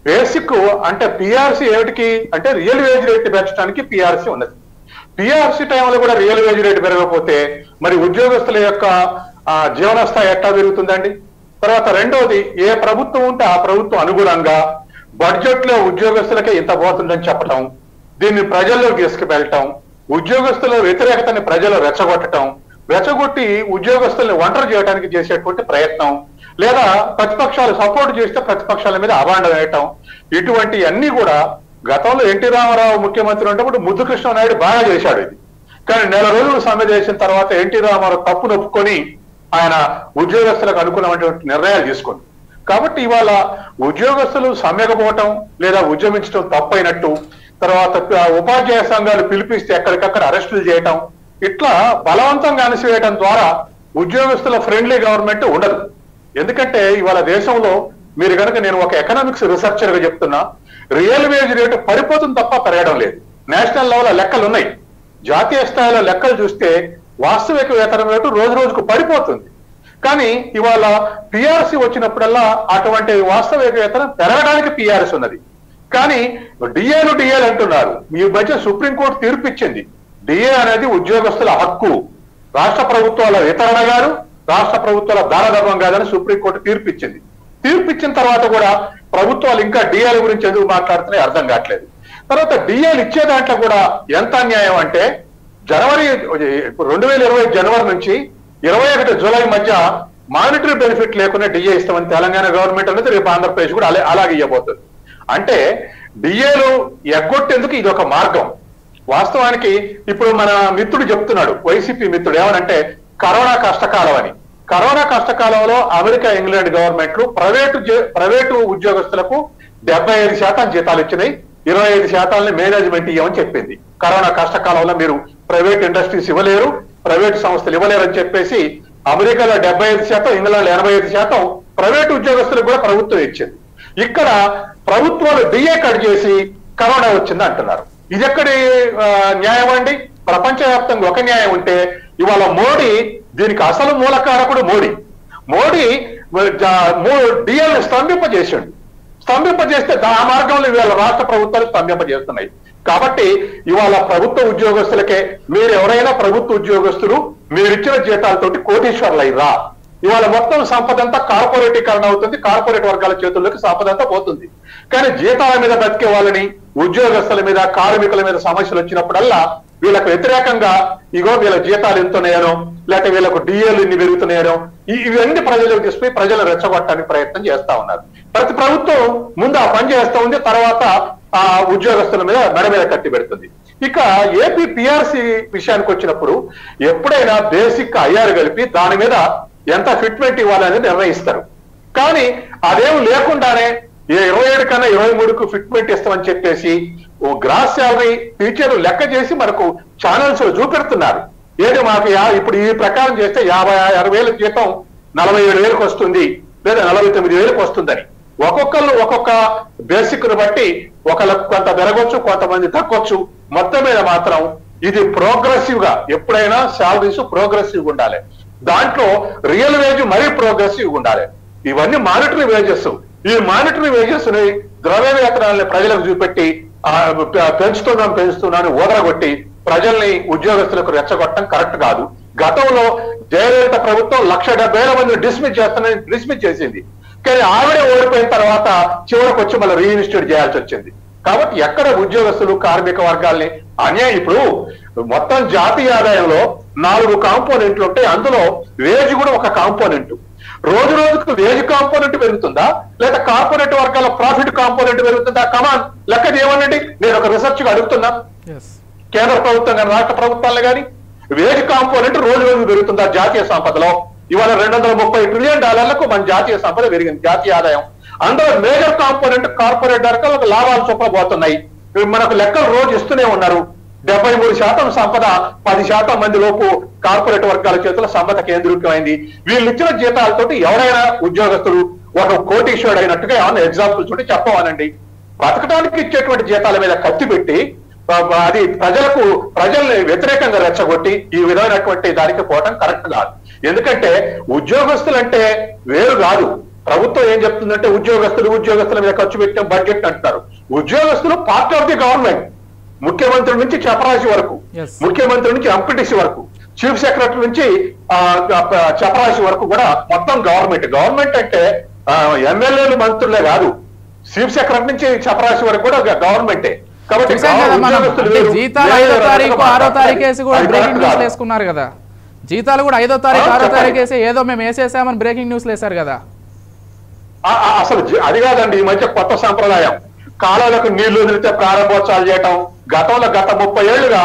బేసిక్ అంటే పిఆర్సీ ఏమిటికి అంటే రియల్ వేజ్ రేట్ పెంచడానికి పిఆర్సీ ఉన్నది. పిఆర్సీ టైంలో కూడా రియల్ వేజ్ రేట్ పెరగకపోతే మరి ఉద్యోగస్తుల యొక్క జీవన స్థాయి ఎట్లా పెరుగుతుందండి? తర్వాత రెండవది, ఏ ప్రభుత్వం ఉంటే ఆ ప్రభుత్వం అనుగుణంగా బడ్జెట్ లో ఉద్యోగస్తులకే ఇంత పోతుందని చెప్పటం, దీన్ని ప్రజల్లోకి తీసుకువెళ్ళటం, ఉద్యోగస్తుల వ్యతిరేకతని ప్రజలు రెచ్చగొట్టి ఉద్యోగస్తుల్ని ఒంటరి చేయడానికి చేసేటువంటి ప్రయత్నం, లేదా ప్రతిపక్షాలు సపోర్ట్ చేస్తే ప్రతిపక్షాల మీద అభాండం వేయటం, ఇటువంటి అన్ని కూడా గతంలో ఎన్టీ రామారావు ముఖ్యమంత్రి ఉన్నప్పుడు ముద్దు కృష్ణనాయుడు బాగా చేశాడు ఇది. కానీ నెల రోజులు సమ్మె చేసిన తర్వాత ఎన్టీ రామారావు తప్పు నొప్పుకొని ఆయన ఉద్యోగస్తులకు అనుకున్నటువంటి నిర్ణయాలు తీసుకుంది. కాబట్టి ఇవాళ ఉద్యోగస్తులు సమ్మెకపోవటం లేదా ఉద్యమించడం తప్పైనట్టు, తర్వాత ఉపాధ్యాయ సంఘాలు పిలిపిస్తే ఎక్కడికక్కడ అరెస్టులు చేయటం, ఇట్లా బలవంతంగా అణిసివేయడం ద్వారా ఉద్యోగస్తుల ఫ్రెండ్లీ గవర్నమెంట్ ఉండదు. ఎందుకంటే ఇవాళ దేశంలో మీరు కనుక, నేను ఒక ఎకనామిక్స్ రీసెర్చర్ గా చెప్తున్నా, రియల్ వేజ్ రేటు పడిపోతుంది తప్ప పెరగడం లేదు. నేషనల్ లెవెల్ లెక్కలు ఉన్నాయి. జాతీయ స్థాయిలో లెక్కలు చూస్తే వాస్తవిక వేతనం రేటు రోజు రోజుకు పడిపోతుంది. కానీ ఇవాళ పిఆర్సీ వచ్చినప్పుడల్లా అటువంటి వాస్తవిక వేతనం పెరగడానికి పిఆర్సీ ఉన్నది. కానీ డిఏలు అంటున్నారు. ఈ మధ్య సుప్రీంకోర్టు తీర్పు ఇచ్చింది, డిఏ అనేది ఉద్యోగస్తుల హక్కు, రాష్ట్ర ప్రభుత్వాల వితరణ గారు, రాష్ట్ర ప్రభుత్వాల దానధర్మం కాదని సుప్రీంకోర్టు తీర్పు ఇచ్చింది. తీర్పు ఇచ్చిన తర్వాత కూడా ప్రభుత్వాలు ఇంకా డిఏల గురించి ఎందుకు మాట్లాడుతున్నాయి అర్థం కావట్లేదు. తర్వాత డిఏలు ఇచ్చే దాంట్లో కూడా ఎంత అన్యాయం అంటే, జనవరి 2020 జనవరి నుంచి 21 జూలై మధ్య మానిటరీ బెనిఫిట్ లేకుండా డిఏ ఇస్తామని తెలంగాణ గవర్నమెంట్ అనేది, రేపు ఆంధ్రప్రదేశ్ కూడా అలాగే ఇవ్వబోతుంది. అంటే డిఏలు ఎగ్గొట్టేందుకు ఇది ఒక మార్గం. వాస్తవానికి ఇప్పుడు మన మిత్రుడు చెప్తున్నాడు, వైసీపీ మిత్రుడు ఏమనంటే కరోనా కష్టకాలం అని. కరోనా కష్టకాలంలో అమెరికా, ఇంగ్లాండ్ గవర్నమెంట్లు ప్రైవేటు ఉద్యోగస్తులకు 75% జీతాలు ఇచ్చినాయి, 25% మేనేజ్మెంట్ ఇవ్వమని చెప్పింది. కరోనా కష్టకాలంలో మీరు ప్రైవేట్ ఇండస్ట్రీస్ ఇవ్వలేరు, ప్రైవేట్ సంస్థలు ఇవ్వలేరు అని చెప్పేసి అమెరికాలో 75%, ఇంగ్లాండ్ 85% ప్రైవేటు ఉద్యోగస్తులకు కూడా ప్రభుత్వం ఇచ్చింది. ఇక్కడ ప్రభుత్వాలు డిఏ కట్ చేసి కరోనా వచ్చింది అంటున్నారు. ఇది ఎక్కడి న్యాయం అండి? ప్రపంచవ్యాప్తంగా ఒక న్యాయం ఉంటే ఇవాళ మోడీ దీనికి అసలు మూలకారకుడు మోడీ డిఏల్ని స్తంభింపజేస్తే ఆ మార్గంలో ఇవాళ రాష్ట్ర ప్రభుత్వాలు స్తంభింపజేస్తున్నాయి. కాబట్టి ఇవాళ ప్రభుత్వ ఉద్యోగస్తులకే, మీరు ఎవరైనా ప్రభుత్వ ఉద్యోగస్తులు మీరిచ్చిన జీతాలతోటి కోటీశ్వర్లు అయ్యిరా, ఇవాళ మొత్తం సంపద అంతా కార్పొరేటీకరణ అవుతుంది, కార్పొరేట్ వర్గాల చేతుల్లోకి సంపద అంతా పోతుంది. కానీ జీతాల మీద బతికే వాళ్ళని, ఉద్యోగస్తుల మీద, కార్మికుల మీద సమస్యలు వచ్చినప్పుడల్లా వీళ్ళకు వ్యతిరేకంగా ఇగో వీళ్ళ జీతాలు ఎంతున్నాయనో, లేకపోతే వీళ్ళకు డిఏలు ఇన్ని పెరుగుతున్నాయనో, ఇవన్నీ ప్రజలకు తీసుకుని ప్రజలు రెచ్చగొట్టడానికి ప్రయత్నం చేస్తా ఉన్నారు. ప్రతి ప్రభుత్వం ముందు ఆ పని చేస్తూ ఉంది, తర్వాత ఆ ఉద్యోగస్తుల మీద మెడ మీద కట్టి పెడుతుంది. ఇక ఏపీ పిఆర్సీ విషయానికి వచ్చినప్పుడు ఎప్పుడైనా బేసిక్ ఐఆర్ కలిపి దాని మీద ఎంత ఫిట్మెంట్ ఇవ్వాలని నిర్ణయిస్తారు. కానీ అదేం లేకుండానే 27 కన్నా 23కు ఫిట్మెంట్ ఇస్తామని చెప్పేసి ఓ గ్రాస్ శాలరీ టీచర్లు లెక్క చేసి మనకు ఛానల్స్ లో చూపెడుతున్నారు. ఏది మాకు ఇప్పుడు ఈ ప్రకారం చేస్తే 56 వేల జీతం 47 వేలకు వస్తుంది, లేదా 49 వేలకు వస్తుందని. ఒక్కొక్కళ్ళు ఒక్కొక్క బేసిక్ ను బట్టి ఒకళ్ళకు కొంత పెరగొచ్చు, కొంతమంది తగ్గొచ్చు. మొత్తం మీద మాత్రం ఇది ప్రోగ్రెసివ్ గా, ఎప్పుడైనా శాలరీస్ ప్రోగ్రెసివ్ ఉండాలి, దాంట్లో రియల్ వేజ్ మరీ ప్రోగ్రెసివ్ ఉండాలి. ఇవన్నీ మానిటరీ వేజెస్. ఈ మానిటరీ వేజెస్ ని, ద్రవ్య వేతనాలని ప్రజలకు చూపెట్టి పెంచుతున్నాను ఓదరగొట్టి ప్రజల్ని, ఉద్యోగస్తులకు రెచ్చగొట్టడం కరెక్ట్ కాదు. గతంలో జయలలిత ప్రభుత్వం 1,70,000 మందిని డిస్మిస్ చేసింది. కానీ ఆవిడే ఓడిపోయిన తర్వాత చివరికి వచ్చి మళ్ళీ రీఇన్స్టిట్యూట్ చేయాల్సి వచ్చింది. కాబట్టి ఎక్కడ ఉద్యోగస్తులు, కార్మిక వర్గాల్ని అన్యాయం. ఇప్పుడు మొత్తం జాతీయ ఆదాయంలో 4 కాంపోనెంట్లు ఉంటాయి, అందులో వేజ్ కూడా ఒక కాంపోనెంట్. రోజు రోజుకు వేజ్ కాంపోనెంట్ పెరుగుతుందా, లేదా కార్పొరేట్ వర్గాల ప్రాఫిట్ కాంపోనెంట్ పెరుగుతుందా? కమాన్ లెక్క చేయమనండి. నేను ఒక రీసెర్చ్ గా అడుగుతున్నా, కేంద్ర ప్రభుత్వం కానీ రాష్ట్ర ప్రభుత్వాలను కానీ. వేజ్ కాంపోనెంట్ రోజు రోజు పెరుగుతుంది ఆ జాతీయ సంపదలో. ఇవాళ $230 ట్రిలియన్ మన జాతీయ సంపద పెరిగింది, జాతీయ ఆదాయం. అందులో మేజర్ కాంపోనెంట్ కార్పొరేట్ వర్గాలకు లాభాలు చొప్పున పోతున్నాయి. మనకు లెక్కలు రోజు ఇస్తూనే ఉన్నారు. 73% సంపద 10% మంది లోపు కార్పొరేట్ వర్గాల చేతుల సంపద కేంద్రీకృతమైంది. వీళ్ళు ఇచ్చిన జీతాలతోటి ఎవరైనా ఉద్యోగస్తులు ఒక కోటీశ్వరుడు అయినట్టుగా ఏమన్నా ఎగ్జాంపుల్స్ ఉంటే చెప్పవానండి. బతకడానికి ఇచ్చేటువంటి జీతాల మీద కత్తి పెట్టి అది ప్రజల్ని వ్యతిరేకంగా రెచ్చగొట్టి ఈ విధమైనటువంటి దానికి పోవడం కరెక్ట్ కాదు. ఎందుకంటే ఉద్యోగస్తులు అంటే వేరు కాదు. ప్రభుత్వం ఏం చెప్తుందంటే ఉద్యోగస్తుల మీద ఖర్చు పెట్టిన బడ్జెట్ అంటున్నారు. ఉద్యోగస్తులు పార్ట్ ఆఫ్ ది గవర్నమెంట్. ముఖ్యమంత్రి నుంచి చపరాసి వరకు, ముఖ్యమంత్రి నుంచి ఎంపీటీసీ వరకు, చీఫ్ సెక్రటరీ నుంచి చపరాసి వరకు కూడా మొత్తం గవర్నమెంట్ అంటే ఎమ్మెల్యేలు మంత్రులే కాదు, చీఫ్ సెక్రటరీ నుంచి చపరాసి వరకు కూడా గవర్నమెంటే. కాబట్టి జీతాలు 5వ తారీఖు 6వ తారీఖు వేసి కూడా బ్రేకింగ్ న్యూస్ వేసుకున్నారు కదా. జీతాలు కూడా 5వ తారీఖు 6వ తారీఖు వేసి ఏదో మేము వేసేసామని బ్రేకింగ్ న్యూస్ వేశారు కదా. అసలు అది కాదండి, ఈ మధ్య కొత్త సంప్రదాయం. కాలువలకు నీళ్లు వదిలితే ప్రారంభోత్సవాలు చేయటం. గత 30 ఏళ్లుగా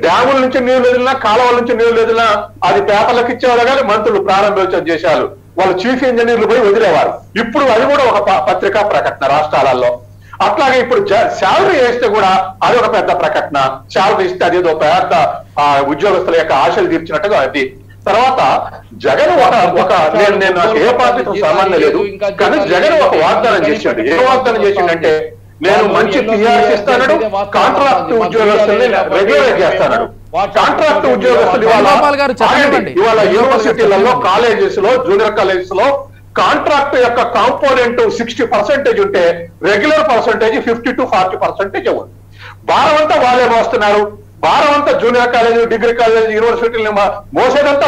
డ్యాముల నుంచి నీళ్లు వదిలినా, కాలువల నుంచి నీళ్లు వదిలినా అది పేపర్లకు ఇచ్చేవారు కానీ మంత్రులు ప్రారంభోత్సవం చేశారు. వాళ్ళు చీఫ్ ఇంజనీర్లు పోయి వదిలేవారు. ఇప్పుడు అది కూడా ఒక పత్రికా ప్రకటన రాష్ట్రాలలో. అట్లాగే ఇప్పుడు శాలరీ వేస్తే కూడా అది ఒక పెద్ద ప్రకటన. శాలరీ ఇస్తే అదేదో పెద్ద ఉద్యోగస్తుల యొక్క ఆశలు తీర్చినట్టుగా అది. తర్వాత జగన్ నేను ఏ పార్టీతో సంబంధం లేదు, కానీ జగన్ ఒక వాగ్దానం చేశాడు. ఏ వాగ్దానం చేసిండంటే నేను మంచి టీఆర్ఎస్ ఇస్తాను, కాంట్రాక్ట్ ఉద్యోగస్తుల్ని రెగ్యులరైజ్ చేస్తాను. కాంట్రాక్ట్ ఉద్యోగస్తులు ఇవాళ యూనివర్సిటీలలో, కాలేజెస్ లో, జూనియర్ కాలేజెస్ లో కాంట్రాక్ట్ యొక్క కాంపోనెంట్ 60% ఉంటే రెగ్యులర్ పర్సంటేజ్ 50 to 40% ఉంది. భారం అంతా వాళ్ళే మోస్తున్నారు. భారం అంతా జూనియర్ కాలేజీ, డిగ్రీ కాలేజీ, యూనివర్సిటీలు మోసేదంతా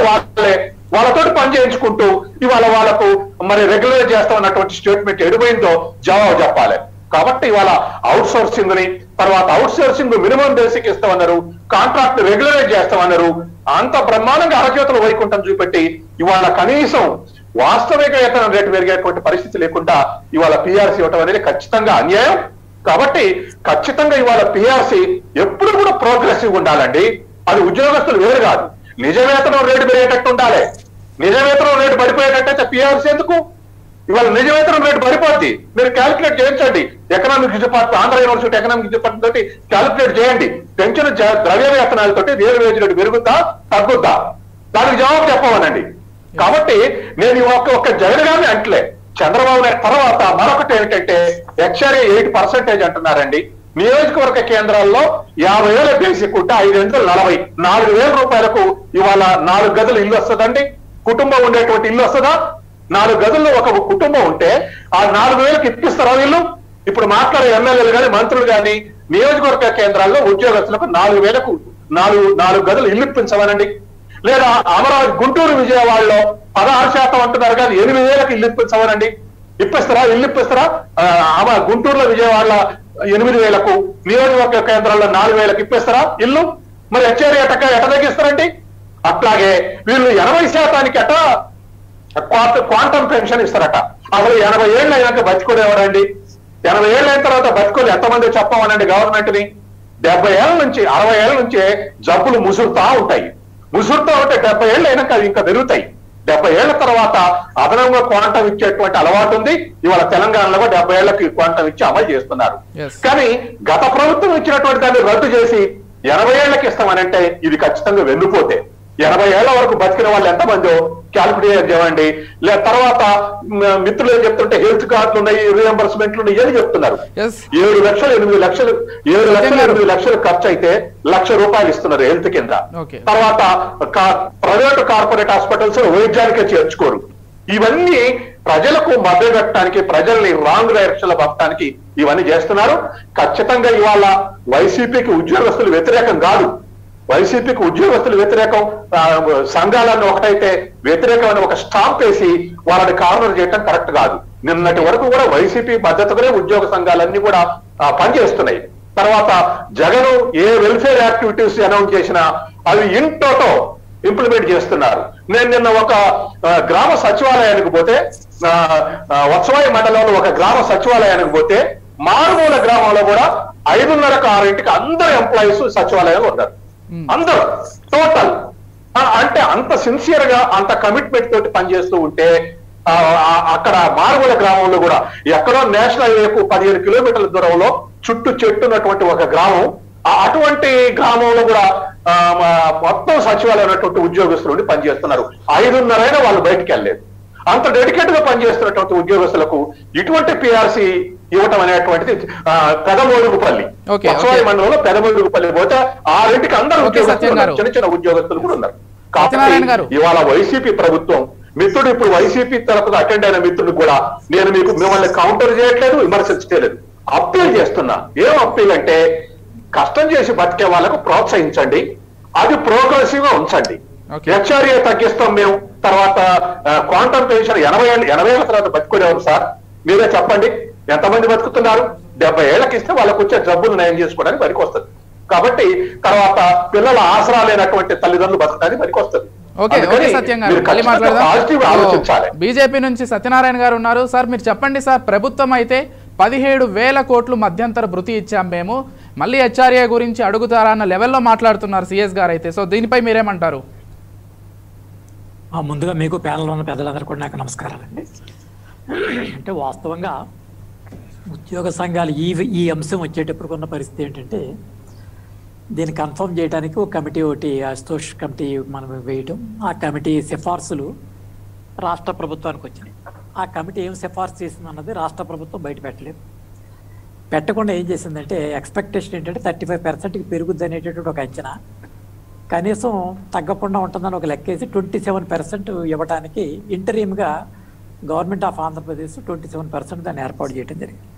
వాళ్ళతోటి పని చేయించుకుంటూ ఇవాళ వాళ్ళకు మరి రెగ్యులర్ చేస్తామన్నటువంటి స్టేట్మెంట్ ఎడిపోయిందో జవాబు చెప్పాలి. కాబట్టి ఇవాళ అవుట్ సోర్సింగ్ ని, తర్వాత అవుట్ సోర్సింగ్ మినిమం బేసిక్ ఇస్తామన్నారు, కాంట్రాక్ట్ రెగ్యులరైజ్ చేస్తామన్నారు. అంత బ్రహ్మాండంగా అరచేతులు వైకుంఠం చూపెట్టి ఇవాళ కనీసం వాస్తవిక వేతనం రేటు పెరిగేటువంటి పరిస్థితి లేకుండా ఇవాళ పిఆర్సీ ఇవ్వటం అనేది ఖచ్చితంగా అన్యాయం. కాబట్టి ఖచ్చితంగా ఇవాళ పిఆర్సీ ఎప్పుడు కూడా ప్రోగ్రెసివ్ ఉండాలండి. అది ఉద్యోగస్తులు వేరు కాదు. నిజ వేతనం రేటు పెరిగేటట్టు ఉండాలి. నిజ వేతనం రేటు పడిపోయేటట్టయితే పిఆర్సీ ఎందుకు? ఇవాళ నిజ వేతనం రేటు పడిపోద్ది. మీరు క్యాలిక్యులేట్ చేయించండి. Economics department, Andhra university economics department తోటి క్యాలిక్యులేట్ చేయండి. పెంచిన ద్రవ్య వేతనాలతోటి రియల్ వేజ్ రేటు పెరుగుతా తగ్గుద్దా? దానికి జవాబు చెప్పమనండి. కాబట్టి నేను ఒక జగన్ గారిని అంటలే, చంద్రబాబు నాయుడు తర్వాత మరొకటి ఏంటంటే ఎక్స్ఆర్ఏ 8% అంటున్నారండి. నియోజకవర్గ కేంద్రాల్లో 50,000 బేసిక్ ఉంటే 540 4,000 రూపాయలకు ఇవాళ 4 గదులు ఇల్లు వస్తుందండి. కుటుంబం ఉండేటువంటి ఇల్లు వస్తుందా? 4 గదుల్లో ఒక కుటుంబం ఉంటే ఆ 4,000కి ఇప్పిస్తారా వీళ్ళు? ఇప్పుడు మాట్లాడే ఎమ్మెల్యేలు కానీ మంత్రులు కానీ నియోజకవర్గ కేంద్రాల్లో ఉద్యోగస్తులకు 4,000కు 4 గదులు ఇల్లు ఇప్పించమనండి. లేదా అమరావతి, గుంటూరు, విజయవాడలో 16% అంటున్నారు కానీ 8,000కి ఇల్లు ఇప్పించమనండి. ఇప్పిస్తారా? ఇల్లు ఇప్పిస్తారా? గుంటూరులో, విజయవాడలో 8,000కు, నియోజకవర్గ కేంద్రాల్లో 4,000కి ఇప్పిస్తారా ఇల్లు? మరి హెచ్ఆర్ ఎట తగ్గిస్తారండి? అట్లాగే వీళ్ళు 80% అట క్వాంటమ్ పెన్షన్ ఇస్తారట. అసలు 80 ఏళ్ళు అయినాక బతికోలేవారండి. 80 ఏళ్ళు అయిన తర్వాత బతికోలు ఎంతమంది చెప్పమనండి గవర్నమెంట్ ని. 70 ఏళ్ళ నుంచి 60 ఏళ్ళ నుంచే జబ్బులు ముసురుతా ఉంటాయి. ముసురుతా ఉంటే 70 ఏళ్ళు అయినాక అవి ఇంకా పెరుగుతాయి. 70 ఏళ్ల తర్వాత అదనంగా క్వాంటం ఇచ్చేటువంటి అలవాటు ఉంది. ఇవాళ తెలంగాణలో 70 ఏళ్లకి క్వాంటం ఇచ్చి అమలు చేస్తున్నారు. కానీ గత ప్రభుత్వం ఇచ్చినటువంటి దాన్ని రద్దు చేసి 80 ఏళ్లకి ఇస్తామనంటే ఇది ఖచ్చితంగా వెన్నుపోతే. 80 ఏళ్ల వరకు బతికిన వాళ్ళు ఎంతమందో క్యాల్కులేట్ చేయండి. తర్వాత మిత్రులు ఏం చెప్తుంటే హెల్త్ కార్డులు ఉన్నాయి, రియంబర్స్మెంట్లు ఉన్నాయి అని చెప్తున్నారు. 7 లక్షలు 8 లక్షలు ఖర్చు అయితే ₹1,00,000 ఇస్తున్నారు హెల్త్ కింద. తర్వాత ప్రైవేటు కార్పొరేట్ హాస్పిటల్స్ వైద్యానికే చేర్చుకోరు. ఇవన్నీ ప్రజలకు మభ్యపెట్టడానికి, ప్రజల్ని రాంగ్ డైరెక్షన్ లో పంపడానికి ఇవన్నీ చేస్తున్నారు. ఖచ్చితంగా ఇవాళ వైసీపీకి ఉద్యోగస్తులు వ్యతిరేకం కాదు. వైసీపీకి ఉద్యోగస్తులు వ్యతిరేకం, సంఘాలను ఒకటైతే వ్యతిరేకమైన ఒక స్టాంప్ వేసి వాళ్ళని కార్నర్ చేయడం కరెక్ట్ కాదు. నిన్నటి వరకు కూడా వైసీపీ మద్దతుగానే ఉద్యోగ సంఘాలన్నీ కూడా పనిచేస్తున్నాయి. తర్వాత జగన్ ఏ వెల్ఫేర్ యాక్టివిటీస్ అనౌన్స్ చేసినా అవి ఇన్ టోటో ఇంప్లిమెంట్ చేస్తున్నారు. నేను నిన్న ఒక గ్రామ సచివాలయానికి పోతే, వత్సవాయి మండలంలో ఒక గ్రామ సచివాలయానికి పోతే మారుమూల గ్రామంలో కూడా 5:30, 6 అందరు ఎంప్లాయీస్ సచివాలయంలో ఉన్నారు. అందరూ టోటల్. అంటే అంత సిన్సియర్ గా అంత కమిట్మెంట్ తోటి పనిచేస్తూ ఉంటే అక్కడ మారుమూల గ్రామంలో కూడా ఎక్కడో నేషనల్ హైవేకు 15 కిలోమీటర్ల దూరంలో చుట్టూ చెట్టున్నటువంటి ఒక గ్రామం, అటువంటి గ్రామంలో కూడా మొత్తం సచివాలయం ఉన్నటువంటి ఉద్యోగస్తులు ఉండి పనిచేస్తున్నారు. 5:30 వాళ్ళు బయటికి వెళ్ళలేదు. అంత డెడికేట్ గా పనిచేస్తున్నటువంటి ఉద్యోగస్తులకు ఇటువంటి పిఆర్సీ ఇవ్వటం అనేటువంటిది పెదమోడుగుపల్లి మండలంలో పెదమోడుగుపల్లి పోతే 6ంటికి అందరూ ఉద్యోగస్తులు చిన్న చిన్న ఉద్యోగస్తులు కూడా ఉన్నారు. కాబట్టి ఇవాళ వైసీపీ ప్రభుత్వం మిత్రుడు ఇప్పుడు వైసీపీ తరపున అటెండ్ అయిన మిత్రుడు కూడా నేను మిమ్మల్ని కౌంటర్ చేయట్లేదు, విమర్శించలేదు, అప్పీల్ చేస్తున్నా. ఏం అప్పీల్ అంటే కష్టం చేసి బతికే వాళ్ళకు ప్రోత్సహించండి, అది ప్రోగ్రెసివ్ గా ఉంచండి. హెచ్ఆర్ఏ తగ్గిస్తాం మేము, తర్వాత క్వాంటమ్ పెన్షన్ 80 ఏళ్ల తర్వాత బతుకునేవారు సార్, మీరే చెప్పండి ఎంతమంది బతుకుతున్నారు? 70 ఏళ్ళకి ఇస్తే వాళ్ళకు వచ్చే జబ్బులు నయం చేసుకోవడానికి పనికి వస్తుంది. కాబట్టి తర్వాత పిల్లల ఆసరా లేనటువంటి తల్లిదండ్రులు బతకడానికి పనికి వస్తుంది. బీజేపీ నుంచి సత్యనారాయణ గారు ఉన్నారు. సార్ మీరు చెప్పండి సార్, ప్రభుత్వం అయితే 17,000 కోట్లు మధ్యంతర భృతి ఇచ్చాం మేము, మళ్ళీ హెచ్ఆర్ఏ గురించి అడుగుతారా అన్న లెవెల్లో మాట్లాడుతున్నారు సిఎస్ గారు అయితే. సో దీనిపై మీరేమంటారు? ముందుగా మీకు ప్యానెల్లో ఉన్న పెద్దలందరూ కూడా నాకు నమస్కారాలండి. అంటే వాస్తవంగా ఉద్యోగ సంఘాలు ఈ అంశం వచ్చేటప్పుడు ఉన్న పరిస్థితి ఏంటంటే, దీన్ని కన్ఫర్మ్ చేయడానికి ఒక కమిటీ ఒకటి అస్తోష్ కమిటీ మనం వేయటం, ఆ కమిటీ సిఫార్సులు రాష్ట్ర ప్రభుత్వానికి వచ్చినాయి. ఆ కమిటీ ఏం సిఫార్సు చేసింది అన్నది రాష్ట్ర ప్రభుత్వం బయట పెట్టలేదు. పెట్టకుండా ఏం చేసిందంటే ఎక్స్పెక్టేషన్ ఏంటంటే 35%కి పెరుగుద్ది అనేటటువంటి ఒక అంచనా, కనీసం తగ్గకుండా ఉంటుందని ఒక లెక్కేసి 27% ఇవ్వడానికి ఇంటరీమ్గా గవర్నమెంట్ ఆఫ్ ఆంధ్రప్రదేశ్ 27% దాన్ని ఏర్పాటు చేయడం జరిగింది.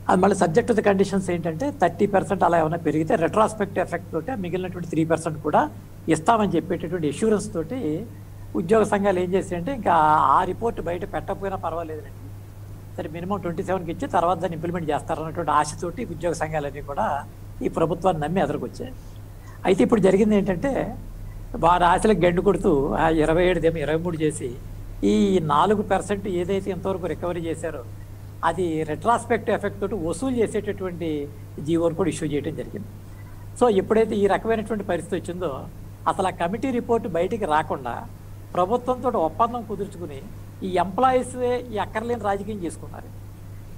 అది మళ్ళీ సబ్జెక్ట్ టు ది కండిషన్స్ ఏంటంటే 30% అలా ఏమైనా పెరిగితే రెట్రాస్పెక్ట్ ఎఫెక్ట్ తోటి మిగిలినటువంటి 3% కూడా ఇస్తామని చెప్పేటటువంటి అష్యూరెన్స్ తోటి ఉద్యోగ సంఘాలు ఏం చేస్తాయంటే ఇంకా ఆ రిపోర్ట్ బయట పెట్టకపోయినా పర్వాలేదండి, సరే మినిమం 27కి ఇచ్చి తర్వాత దాన్ని ఇంప్లిమెంట్ చేస్తారన్నటువంటి ఆశతోటి ఉద్యోగ సంఘాలన్నీ కూడా ఈ ప్రభుత్వాన్ని నమ్మి ఎదురుకొచ్చాయి. అయితే ఇప్పుడు జరిగింది ఏంటంటే వారి ఆశలకు గండు కొడుతూ ఆ 27 23 చేసి ఈ 4% ఏదైతే ఇంతవరకు రికవరీ చేశారో అది రెట్రాస్పెక్ట్ ఎఫెక్ట్ తోటి వసూలు చేసేటటువంటి జీవోని కూడా ఇష్యూ చేయడం జరిగింది. సో ఎప్పుడైతే ఈ రకమైనటువంటి పరిస్థితి వచ్చిందో అసలు ఆ కమిటీ రిపోర్ట్ బయటికి రాకుండా ప్రభుత్వంతో ఒప్పందం కుదుర్చుకుని ఈ ఎంప్లాయీస్ ఈ అక్కర్లేని రాజకీయం చేసుకున్నారు.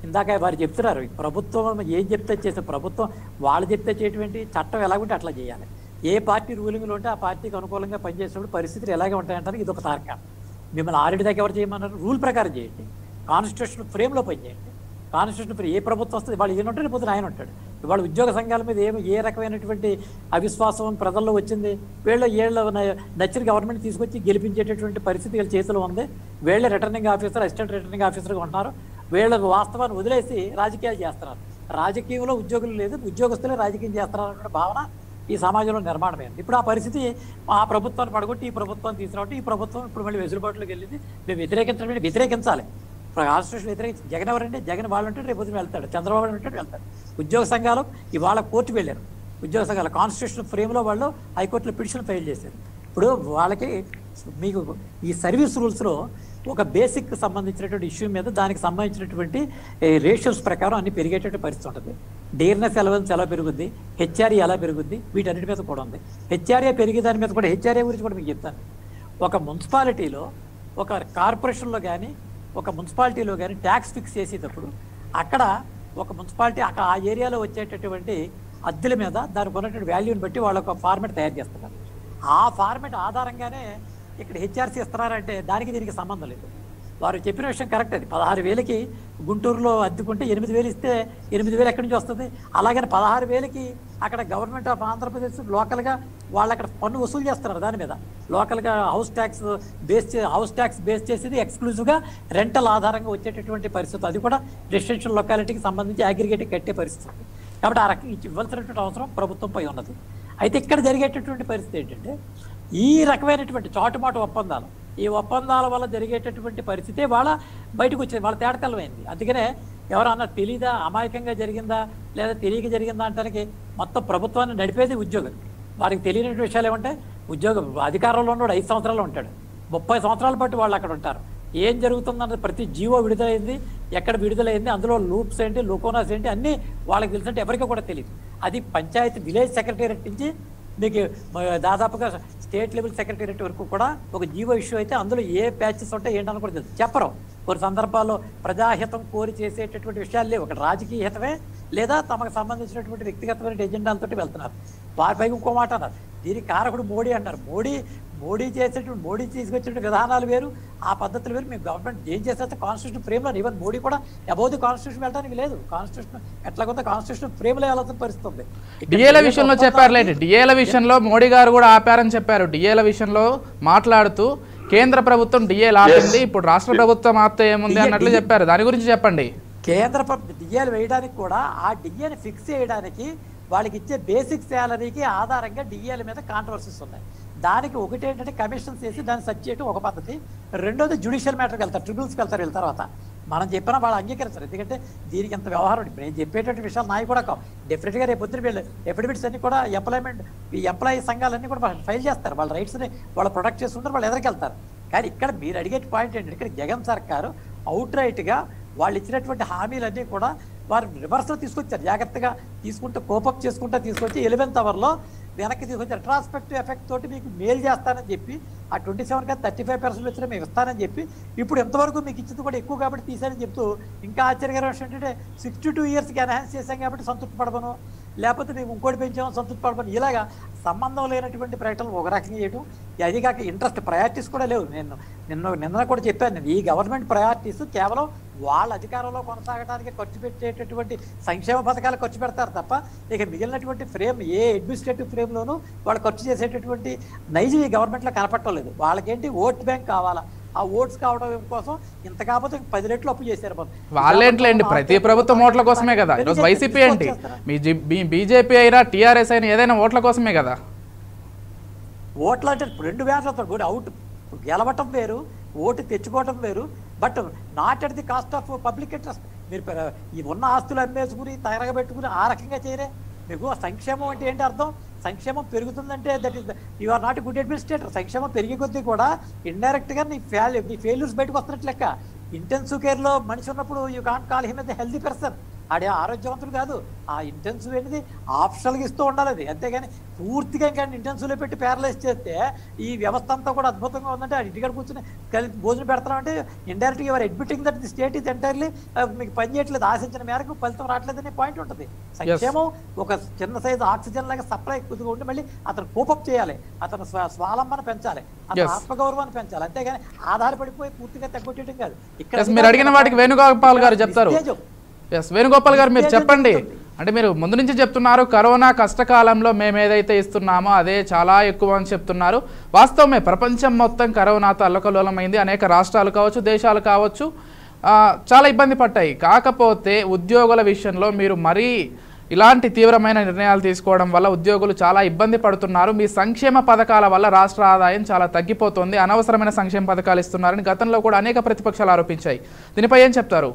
ఇందాక వారు చెప్తున్నారు ప్రభుత్వం ఏం చెప్తే చేసే ప్రభుత్వం వాళ్ళు చెప్తే చేయటువంటి చట్టం ఎలాగుంటే అట్లా చేయాలి. ఏ పార్టీ రూలింగ్లో ఉంటే ఆ పార్టీకి అనుకూలంగా పనిచేసినప్పుడు పరిస్థితులు ఎలాగే ఉంటాయంటారు. ఇది ఒక తార్కం. మిమ్మల్ని ఆల్రెడీ దాకా ఎవరు చేయమన్నారు? రూల్ ప్రకారం చేయండి, కాన్స్టిట్యూషన్ ఫ్రేమ్లో పనిచేయండి. కాన్స్టిట్యూషన్ ఫ్రేమ్ ఏ ప్రభుత్వం వస్తుంది వాళ్ళు ఈయన ఉంటాడు, పోతే ఆయన ఉంటాడు. ఇవాళ ఉద్యోగ సంఘాల మీద ఏ రకమైనటువంటి అవిశ్వాసం ప్రజల్లో వచ్చింది? ఏళ్ళు నచ్చిన గవర్నమెంట్ తీసుకొచ్చి గెలిపించేటటువంటి పరిస్థితి వీళ్ళ చేతిలో ఉంది. వీళ్ళే రిటర్నింగ్ ఆఫీసర్, అసిస్టెంట్ రిటర్నింగ్ ఆఫీసర్గా ఉంటున్నారు. వీళ్ళ వాస్తవాన్ని వదిలేసి రాజకీయాలు చేస్తున్నారు. రాజకీయంలో ఉద్యోగులు లేదు, ఉద్యోగస్తులే రాజకీయం చేస్తున్నారు అనే భావన ఈ సమాజంలో నిర్మాణమైంది. ఇప్పుడు ఆ పరిస్థితి ఆ ప్రభుత్వాన్ని పడగొట్టి ఈ ప్రభుత్వాన్ని తీసుకురావడం, ఈ ప్రభుత్వం ఇప్పుడు మళ్ళీ వెసులుబాటులోకి వెళ్ళింది. మేము వ్యతిరేకించాలి. కాన్స్టిట్యూషన్ వ్యతిరేకించి జగన్ ఎవరంటే జగన్ వాళ్ళు ఉంటాడు, రేపు వెళ్తాడు, చంద్రబాబు ఉంటాడు, వెళ్తాడు. ఉద్యోగ సంఘాలు ఇవాళ కోర్టుకు వెళ్ళారు. ఉద్యోగ సంఘాలు కాన్స్టిట్యూషన్ ఫ్రేమ్లో వాళ్ళు హైకోర్టులో పిటిషన్ ఫైల్ చేశారు. ఇప్పుడు వాళ్ళకి మీకు ఈ సర్వీస్ రూల్స్లో ఒక బేసిక్ సంబంధించినటువంటి ఇష్యూ మీద దానికి సంబంధించినటువంటి రేషియోస్ ప్రకారం అన్ని పెరిగేటటువంటి పరిస్థితి ఉంటుంది. డేర్నెస్ అలవెన్స్ ఎలా పెరుగుద్ది, హెచ్ఆర్ఏ ఎలా పెరుగుద్ది, వీటన్నిటి మీద కూడా ఉంది. హెచ్ఆర్ఏ పెరిగే దాని మీద కూడా హెచ్ఆర్ఏ గురించి కూడా మీకు చెప్తాను. ఒక మున్సిపాలిటీలో ఒక కార్పొరేషన్లో కానీ ఒక మున్సిపాలిటీలో కానీ ట్యాక్స్ ఫిక్స్ చేసేటప్పుడు అక్కడ ఒక మున్సిపాలిటీ అక్కడ ఆ ఏరియాలో వచ్చేటటువంటి అద్దెల మీద దానికి ఉన్నటువంటి వాల్యూని బట్టి వాళ్ళు ఒక ఫార్మెట్ తయారు చేస్తున్నారు. ఆ ఫార్మెట్ ఆధారంగానే ఇక్కడ హెచ్ఆర్సీ ఇస్తున్నారంటే దానికి దీనికి సంబంధం లేదు. వారు చెప్పిన విషయం కరెక్ట్. అది 16,000కి గుంటూరులో అద్దెకుంటే 8,000 ఇస్తే 8,000 ఎక్కడి నుంచి వస్తుంది? అలాగని 16,000కి అక్కడ గవర్నమెంట్ ఆఫ్ ఆంధ్రప్రదేశ్ లోకల్గా వాళ్ళు అక్కడ పన్ను వసూలు చేస్తున్నారు. దాని మీద లోకల్గా హౌస్ ట్యాక్స్ బేస్ చేసేది ఎక్స్క్లూజివ్గా రెంటల్ ఆధారంగా వచ్చేటటువంటి పరిస్థితి. అది కూడా రెసిడెన్షియల్ లొకాలిటీకి సంబంధించి అగ్రిగేట్కి కట్టే పరిస్థితి. కాబట్టి ఆ రకంగా ఇవ్వాల్సినటువంటి అవసరం ప్రభుత్వంపై ఉన్నది. అయితే ఇక్కడ జరిగేటటువంటి పరిస్థితి ఏంటంటే ఈ రకమైనటువంటి చాటుమాటు ఒప్పందాలు, ఈ ఒప్పందాల వల్ల జరిగేటటువంటి పరిస్థితి వాళ్ళ బయటకు వచ్చేది, వాళ్ళ తేడతెల్లమైంది. అందుకనే ఎవరన్నా తెలీదా, అమాయకంగా జరిగిందా లేదా తెలియక జరిగిందా అంటానికి మొత్తం ప్రభుత్వాన్ని నడిపేది ఉద్యోగులు. వారికి తెలియని విషయాలు ఏమంటే ఉద్యోగ అధికారంలో ఉన్నాడు 5 సంవత్సరాలు ఉంటాడు, 30 సంవత్సరాల పాటు వాళ్ళు అక్కడ ఉంటారు. ఏం జరుగుతుందన్నది ప్రతి జీవో విడుదలైంది, ఎక్కడ విడుదలైంది, అందులో లూప్స్ ఏంటి, లూకోనాస్ ఏంటి అన్నీ వాళ్ళకి తెలిసినట్టు ఎవరికి కూడా తెలియదు. అది పంచాయతీ విలేజ్ సెక్రటేరియట్ నుంచి మీకు దాదాపుగా స్టేట్ లెవెల్ సెక్రటేరియట్ వరకు కూడా ఒక జీవో ఇష్యూ అయితే అందులో ఏ ప్యాచెస్ ఉంటాయి ఏంటని కూడా తెలుసు. చెప్పరు. కొన్ని సందర్భాల్లో ప్రజాహితం కోరి చేసేటటువంటి విషయాలు లేవు. ఒకటి రాజకీయ హితమే లేదా తమకు సంబంధించినటువంటి వ్యక్తిగతమైన ఎజెండాలతో వెళ్తున్నారు. వారిపై ఇంకో మాట అన్నారు, దీనికి కారకుడు మోడీ అన్నారు. మోడీ చేసేటువంటి మోడీ తీసుకొచ్చిన విధానాలు వేరు, ఆ పద్ధతులు వేరు. మేము గవర్నమెంట్ ఏం చేస్తే కాన్స్టిట్యూషన్ ఫ్రేమ్లో ఈవెన్ మోడీ కూడా అబౌవ్ ది కాన్స్టిట్యూషన్ వెళ్ళడానికి లేదు. కాన్స్టిట్యూషన్ ఎట్లాగొంత కాన్స్టిట్యూషన్ ఫ్రేమ్లో వెళ్ళాల్సిన పరిస్థితి ఉంది. డిఏల విషయంలో చెప్పారులేండి, డిఏల విషయంలో మోడీ గారు కూడా ఆపారని చెప్పారు. డిఏల విషయంలో మాట్లాడుతూ కేంద్ర ప్రభుత్వం డిఏలు ఆపింది, ఇప్పుడు రాష్ట్ర ప్రభుత్వం ఆపితే ఏముంది అన్నట్లు చెప్పారు. దాని గురించి చెప్పండి. కేంద్ర ప్రభుత్వం డిఏలు వేయడానికి కూడా ఆ డిఏని ఫిక్స్ చేయడానికి వాళ్ళకి ఇచ్చే బేసిక్ శాలరీకి ఆధారంగా డిఏల మీద కాంట్రవర్సీస్ ఉన్నాయి. దానికి ఒకటి ఏంటంటే కమిషన్స్ వేసి దాన్ని సెర్చ్ చేయడం ఒక పద్ధతి. రెండోది జ్యుడిషియల్ మ్యాటర్కి వెళ్తారు, ట్రిబ్యునల్స్కి వెళ్తారు. వీళ్ళ తర్వాత మనం చెప్పినా వాళ్ళు అంగీకరిస్తారు. ఎందుకంటే దీనికి ఎంత వ్యవహారం ఇప్పుడు నేను చెప్పేటువంటి విషయాలు నాయి కూడా కావు. డెఫినెట్గా రేపు పొద్దున వీళ్ళు ఎఫిడవిట్స్ అన్ని కూడా ఈ ఎంప్లాయీ సంఘాలన్నీ కూడా ఫైల్ చేస్తారు. వాళ్ళ రైట్స్ని వాళ్ళు ప్రొటెక్ట్ చేసుకుంటారు, వాళ్ళు ఎదురుకెళ్తారు. కానీ ఇక్కడ మీరు అడిగే పాయింట్ ఏంటంటే ఇక్కడ జగన్ సర్కారు అవుట్ రైట్గా వాళ్ళు ఇచ్చినటువంటి హామీలన్నీ కూడా వారు రివర్స్లో తీసుకొచ్చారు. జాగ్రత్తగా తీసుకుంటూ కోపప్ చేసుకుంటూ తీసుకొచ్చి 11th అవర్లో వెనక్కి తీసుకొచ్చి రెట్రాస్పెక్టివ్ ఎఫెక్ట్ తోటి మీకు మేలు చేస్తానని చెప్పి ఆ 27 కాదు 35% వచ్చినా మేము ఇస్తానని చెప్పి ఇప్పుడు ఎంతవరకు మీకు ఇచ్చింది కూడా ఎక్కువ కాబట్టి తీసానని చెప్తూ ఇంకా ఆశ్చర్యకరమైన విషయం ఏంటంటే 62 ఇయర్స్కి ఎన్హాన్స్ చేశాం కాబట్టి సంతృప్తి పడబను, లేకపోతే మేము ఇంకోటి పెంచాము సంతృప్తి పడబను, ఇలాగా సంబంధం లేనటువంటి ప్రకటనలు ఒక రకంగా చేయడం. అది కాక ఇంట్రెస్ట్ ప్రయారిటీస్ కూడా లేవు. నిన్న కూడా చెప్పాను, నేను ఈ గవర్నమెంట్ ప్రయారిటీస్ కేవలం వాళ్ళ అధికారంలో కొనసాగడానికి ఖర్చు పెట్టేటటువంటి సంక్షేమ పథకాలు ఖర్చు పెడతారు తప్ప ఇక మిగిలినటువంటి ఫ్రేమ్ ఏ అడ్మినిస్ట్రేటివ్ ఫ్రేమ్లోనూ వాళ్ళు ఖర్చు చేసేటటువంటి నైజం ఈ గవర్నమెంట్లో కనపడటం లేదు. వాళ్ళకేంటి ఓట్ బ్యాంక్ కావాలా, ఆ ఓట్స్ కావడం కోసం ఇంత కాకపోతే 10 రెట్లు అప్పు చేశారు. వాళ్ళేంట్లేండి, ప్రతి ప్రభుత్వం ఓట్ల కోసమే కదా. ఈరోజు వైసీపీ ఏంటి, మీ బీజేపీ అయినా టీఆర్ఎస్ అయినా ఏదైనా ఓట్ల కోసమే కదా. ఓట్లు అంటే 2 వేల కూడా అవుట్ గెలవటం వేరు, ఓటు తెచ్చుకోవటం వేరు. But not at the cost of public interest. మీరు ఈ ఉన్న ఆస్తులు అమ్మేసుకుని తగరగబెట్టుకుని ఆ రకంగా చేయరే. మీకు సంక్షేమం అంటే ఏంటి అర్థం? సంక్షేమం పెరుగుతుందంటే that is you are not good administrator. సంక్షేమం పెరిగే కొద్దీ కూడా ఇండైరెక్ట్గా నీ ఫెయిల్యూర్స్ బయటకు వస్తున్నట్లు లెక్క. ఇంటెన్సివ్ కేర్లో మనిషి ఉన్నప్పుడు you can't call him as a healthy person. ఆడే ఆరోగ్యవంతుడు కాదు. ఆ ఇంటెన్సివ్ అనేది ఆప్షనల్గా ఇస్తూ ఉండాలి అది, అంతేగాని పూర్తిగా ఇంకా ఇంటెన్సివ్లో పెట్టి ప్యారలైజ్ చేస్తే ఈ వ్యవస్థ అంతా కూడా అద్భుతంగా ఉందంటే ఇంటికాడ కూర్చొని భోజనం పెడతామంటే ఇండైరెక్ట్గా ఎవరు admitting that the state is entirely మీకు పని చేయట్లేదు, ఆశించిన మేరకు ఫలితం రావట్లేదనే పాయింట్ ఉంటుంది. సంక్షేమం ఒక చిన్న సైజు ఆక్సిజన్ లాగా సప్లై కొద్దిగా ఉండి మళ్ళీ అతను కోపప్ చేయాలి, అతను స్వాలంబన పెంచాలి, అతను ఆత్మగౌరవాన్ని పెంచాలి, అంతేగాని ఆధారపడిపోయి పూర్తిగా తగ్గొట్టడం కాదు. ఇక్కడ మీరు అడిగిన వాటికి వేణుగోపాల్ గారు చెప్తారు. వేణుగోపాల్ గారు మీరు చెప్పండి. అంటే మీరు ముందు నుంచి చెప్తున్నారు కరోనా కష్టకాలంలో మేము ఏదైతే ఇస్తున్నామో అదే చాలా ఎక్కువ అని చెప్తున్నారు. వాస్తవమే, ప్రపంచం మొత్తం కరోనాతో అల్లకల్లోలమైంది. అనేక రాష్ట్రాలు కావచ్చు, దేశాలు కావచ్చు చాలా ఇబ్బంది పడ్డాయి. కాకపోతే ఉద్యోగుల విషయంలో మీరు మరీ ఇలాంటి తీవ్రమైన నిర్ణయాలు తీసుకోవడం వల్ల ఉద్యోగులు చాలా ఇబ్బంది పడుతున్నారు. మీ సంక్షేమ పథకాల వల్ల రాష్ట్ర ఆదాయం చాలా తగ్గిపోతుంది, అనవసరమైన సంక్షేమ పథకాలు ఇస్తున్నారని గతంలో కూడా అనేక ప్రతిపక్షాలు ఆరోపించాయి. దీనిపై ఏం చెప్తారు?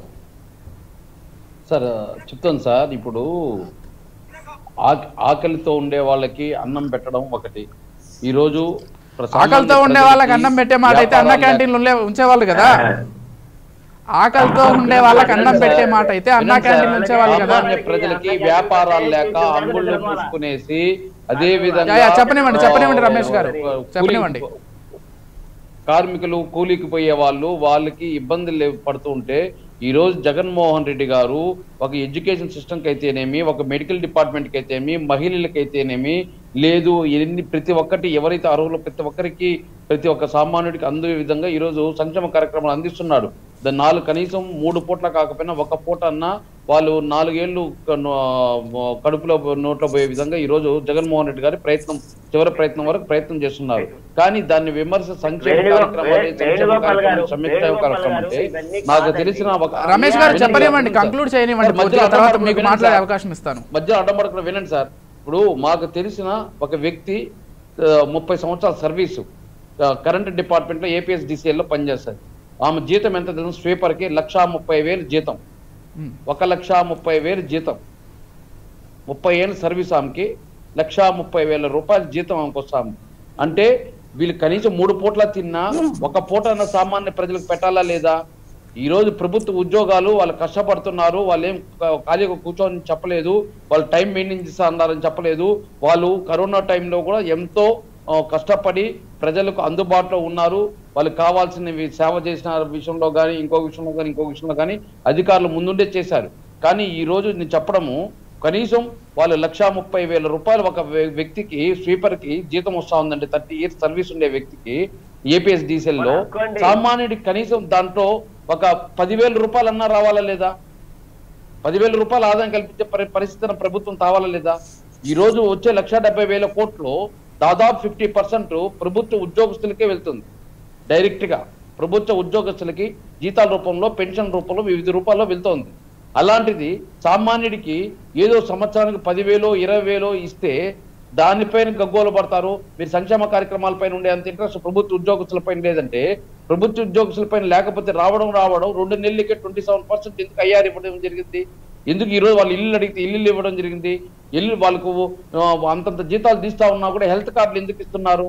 సార్ చెప్తాను సార్. ఇప్పుడు ఆకలితో ఉండే వాళ్ళకి అన్నం పెట్టడం ఒకటి. ఈరోజు ఆకలితో ఉండే వాళ్ళకి అన్నం పెట్టే మాట అయితే అన్న క్యాంటీన్లు ఉంచేవాళ్ళు కదా. ఆకలితో ఉండే వాళ్ళకి అన్నం పెట్టే మాట అయితే అన్న క్యాంటీన్ ఉంచేవాళ్ళు కదా. ప్రజలకి వ్యాపారాలు లేక అంగుళ్ళు మూసుకునేసి అదే విధంగా చెప్పనివ్వండి రమేష్ గారు, చెప్పనివ్వండి. కార్మికులు కూలీకి పోయే వాళ్ళకి ఇబ్బందులు పడుతూ ఉంటే ఈ రోజు జగన్మోహన్ రెడ్డి గారు ఒక ఎడ్యుకేషన్ సిస్టమ్కి అయితేనేమి, ఒక మెడికల్ డిపార్ట్మెంట్కి అయితేనేమి, మహిళలకైతేనేమి లేదు ప్రతి ఒక్కటి ఎవరైతే అర్హులు ప్రతి ఒక్కరికి ప్రతి ఒక్క సామాన్యుడికి అందే విధంగా ఈరోజు సంక్షేమ కార్యక్రమాలు అందిస్తున్నాడు. దాని కనీసం 3 పూట్ల కాకపోయినా 1 పూట అన్నా వాళ్ళు 4 ఏళ్ళు కడుపులో నోట్లో పోయే విధంగా ఈరోజు జగన్మోహన్ రెడ్డి గారి చివరి ప్రయత్నం వరకు ప్రయత్నం చేస్తున్నారు. కానీ దాన్ని విమర్శ సంక్షేమ కార్యక్రమాలు సమీక్ష కార్యక్రమం అంటే నాకు తెలిసిన రమేష్ గారు చెప్పనివ్వండి, కంక్లూడ్ చేయనివ్వండి, మీకు మాట్లాడే అవకాశం ఇస్తాను. మధ్య అడ్డమడకుండా వినండి సార్. ఇప్పుడు మాకు తెలిసిన ఒక వ్యక్తి 30 సంవత్సరాల సర్వీసు కరెంట్ డిపార్ట్మెంట్ లో APSDCL లో పనిచేస్తారు. ఆమె జీతం ఎంత తెలుసు? స్వీపర్కి 1,30,000 జీతం, 1,30,000 జీతం, 30 ఏళ్ళ సర్వీస్ ఆమెకి 1,30,000 రూపాయల జీతం ఆమెకు వస్తాము. అంటే వీళ్ళు కనీసం 3 పూట్ల తిన్నా 1 పూట అన్న సామాన్య ప్రజలకు పెట్టాలా లేదా? ఈ రోజు ప్రభుత్వ ఉద్యోగాలు వాళ్ళు కష్టపడుతున్నారు, వాళ్ళు ఏం ఖాళీగా కూర్చొని చెప్పలేదు, వాళ్ళు టైం మెయింటైన్ చేస్తారని చెప్పలేదు. వాళ్ళు కరోనా టైంలో కూడా ఎంతో కష్టపడి ప్రజలకు అందుబాటులో ఉన్నారు. వాళ్ళకి కావాల్సినవి సేవ చేసిన విషయంలో కానీ ఇంకో విషయంలో కానీ అధికారులు ముందుండే చేశారు. కానీ ఈ రోజు నేను చెప్పడము కనీసం వాళ్ళు 1,30,000 రూపాయలు ఒక వ్యక్తికి స్వీపర్కి జీతం వస్తా ఉందంటే 30 years సర్వీస్ ఉండే వ్యక్తికి ఏపీఎస్డిసిఎల్ లో సామాన్యుడికి కనీసం దాంట్లో ఒక 10,000 రూపాయలన్నా రావాలా లేదా? 10,000 రూపాయలు ఆదాయం కల్పించే పరిస్థితిని ప్రభుత్వం తావాలా లేదా? ఈ రోజు వచ్చే 1,70,000 కోట్లు దాదాపు 50% ప్రభుత్వ ఉద్యోగస్తులకే వెళ్తుంది. డైరెక్ట్ గా ప్రభుత్వ ఉద్యోగస్తులకి జీతాల రూపంలో, పెన్షన్ రూపంలో, వివిధ రూపాల్లో వెళ్తోంది. అలాంటిది సామాన్యుడికి ఏదో సంవత్సరానికి 10,000 20,000 ఇస్తే దానిపైన గగ్గోలు పడతారు. మీరు సంక్షేమ కార్యక్రమాలపైన ఉండే అంత ఇంట్రెస్ట్ ప్రభుత్వ ఉద్యోగస్తులపైన లేదంటే, ప్రభుత్వ ఉద్యోగస్తులపైన లేకపోతే రావడం 2 నెలలకే 27% ఎందుకు ఐఆర్ ఇవ్వడం జరిగింది? ఎందుకు ఈరోజు వాళ్ళు ఇల్లు అడిగితే ఇల్లు ఇవ్వడం జరిగింది? ఇల్లు వాళ్ళకు అంతంత జీతాలు తీస్తా ఉన్నా కూడా హెల్త్ కార్డులు ఎందుకు ఇస్తున్నారు?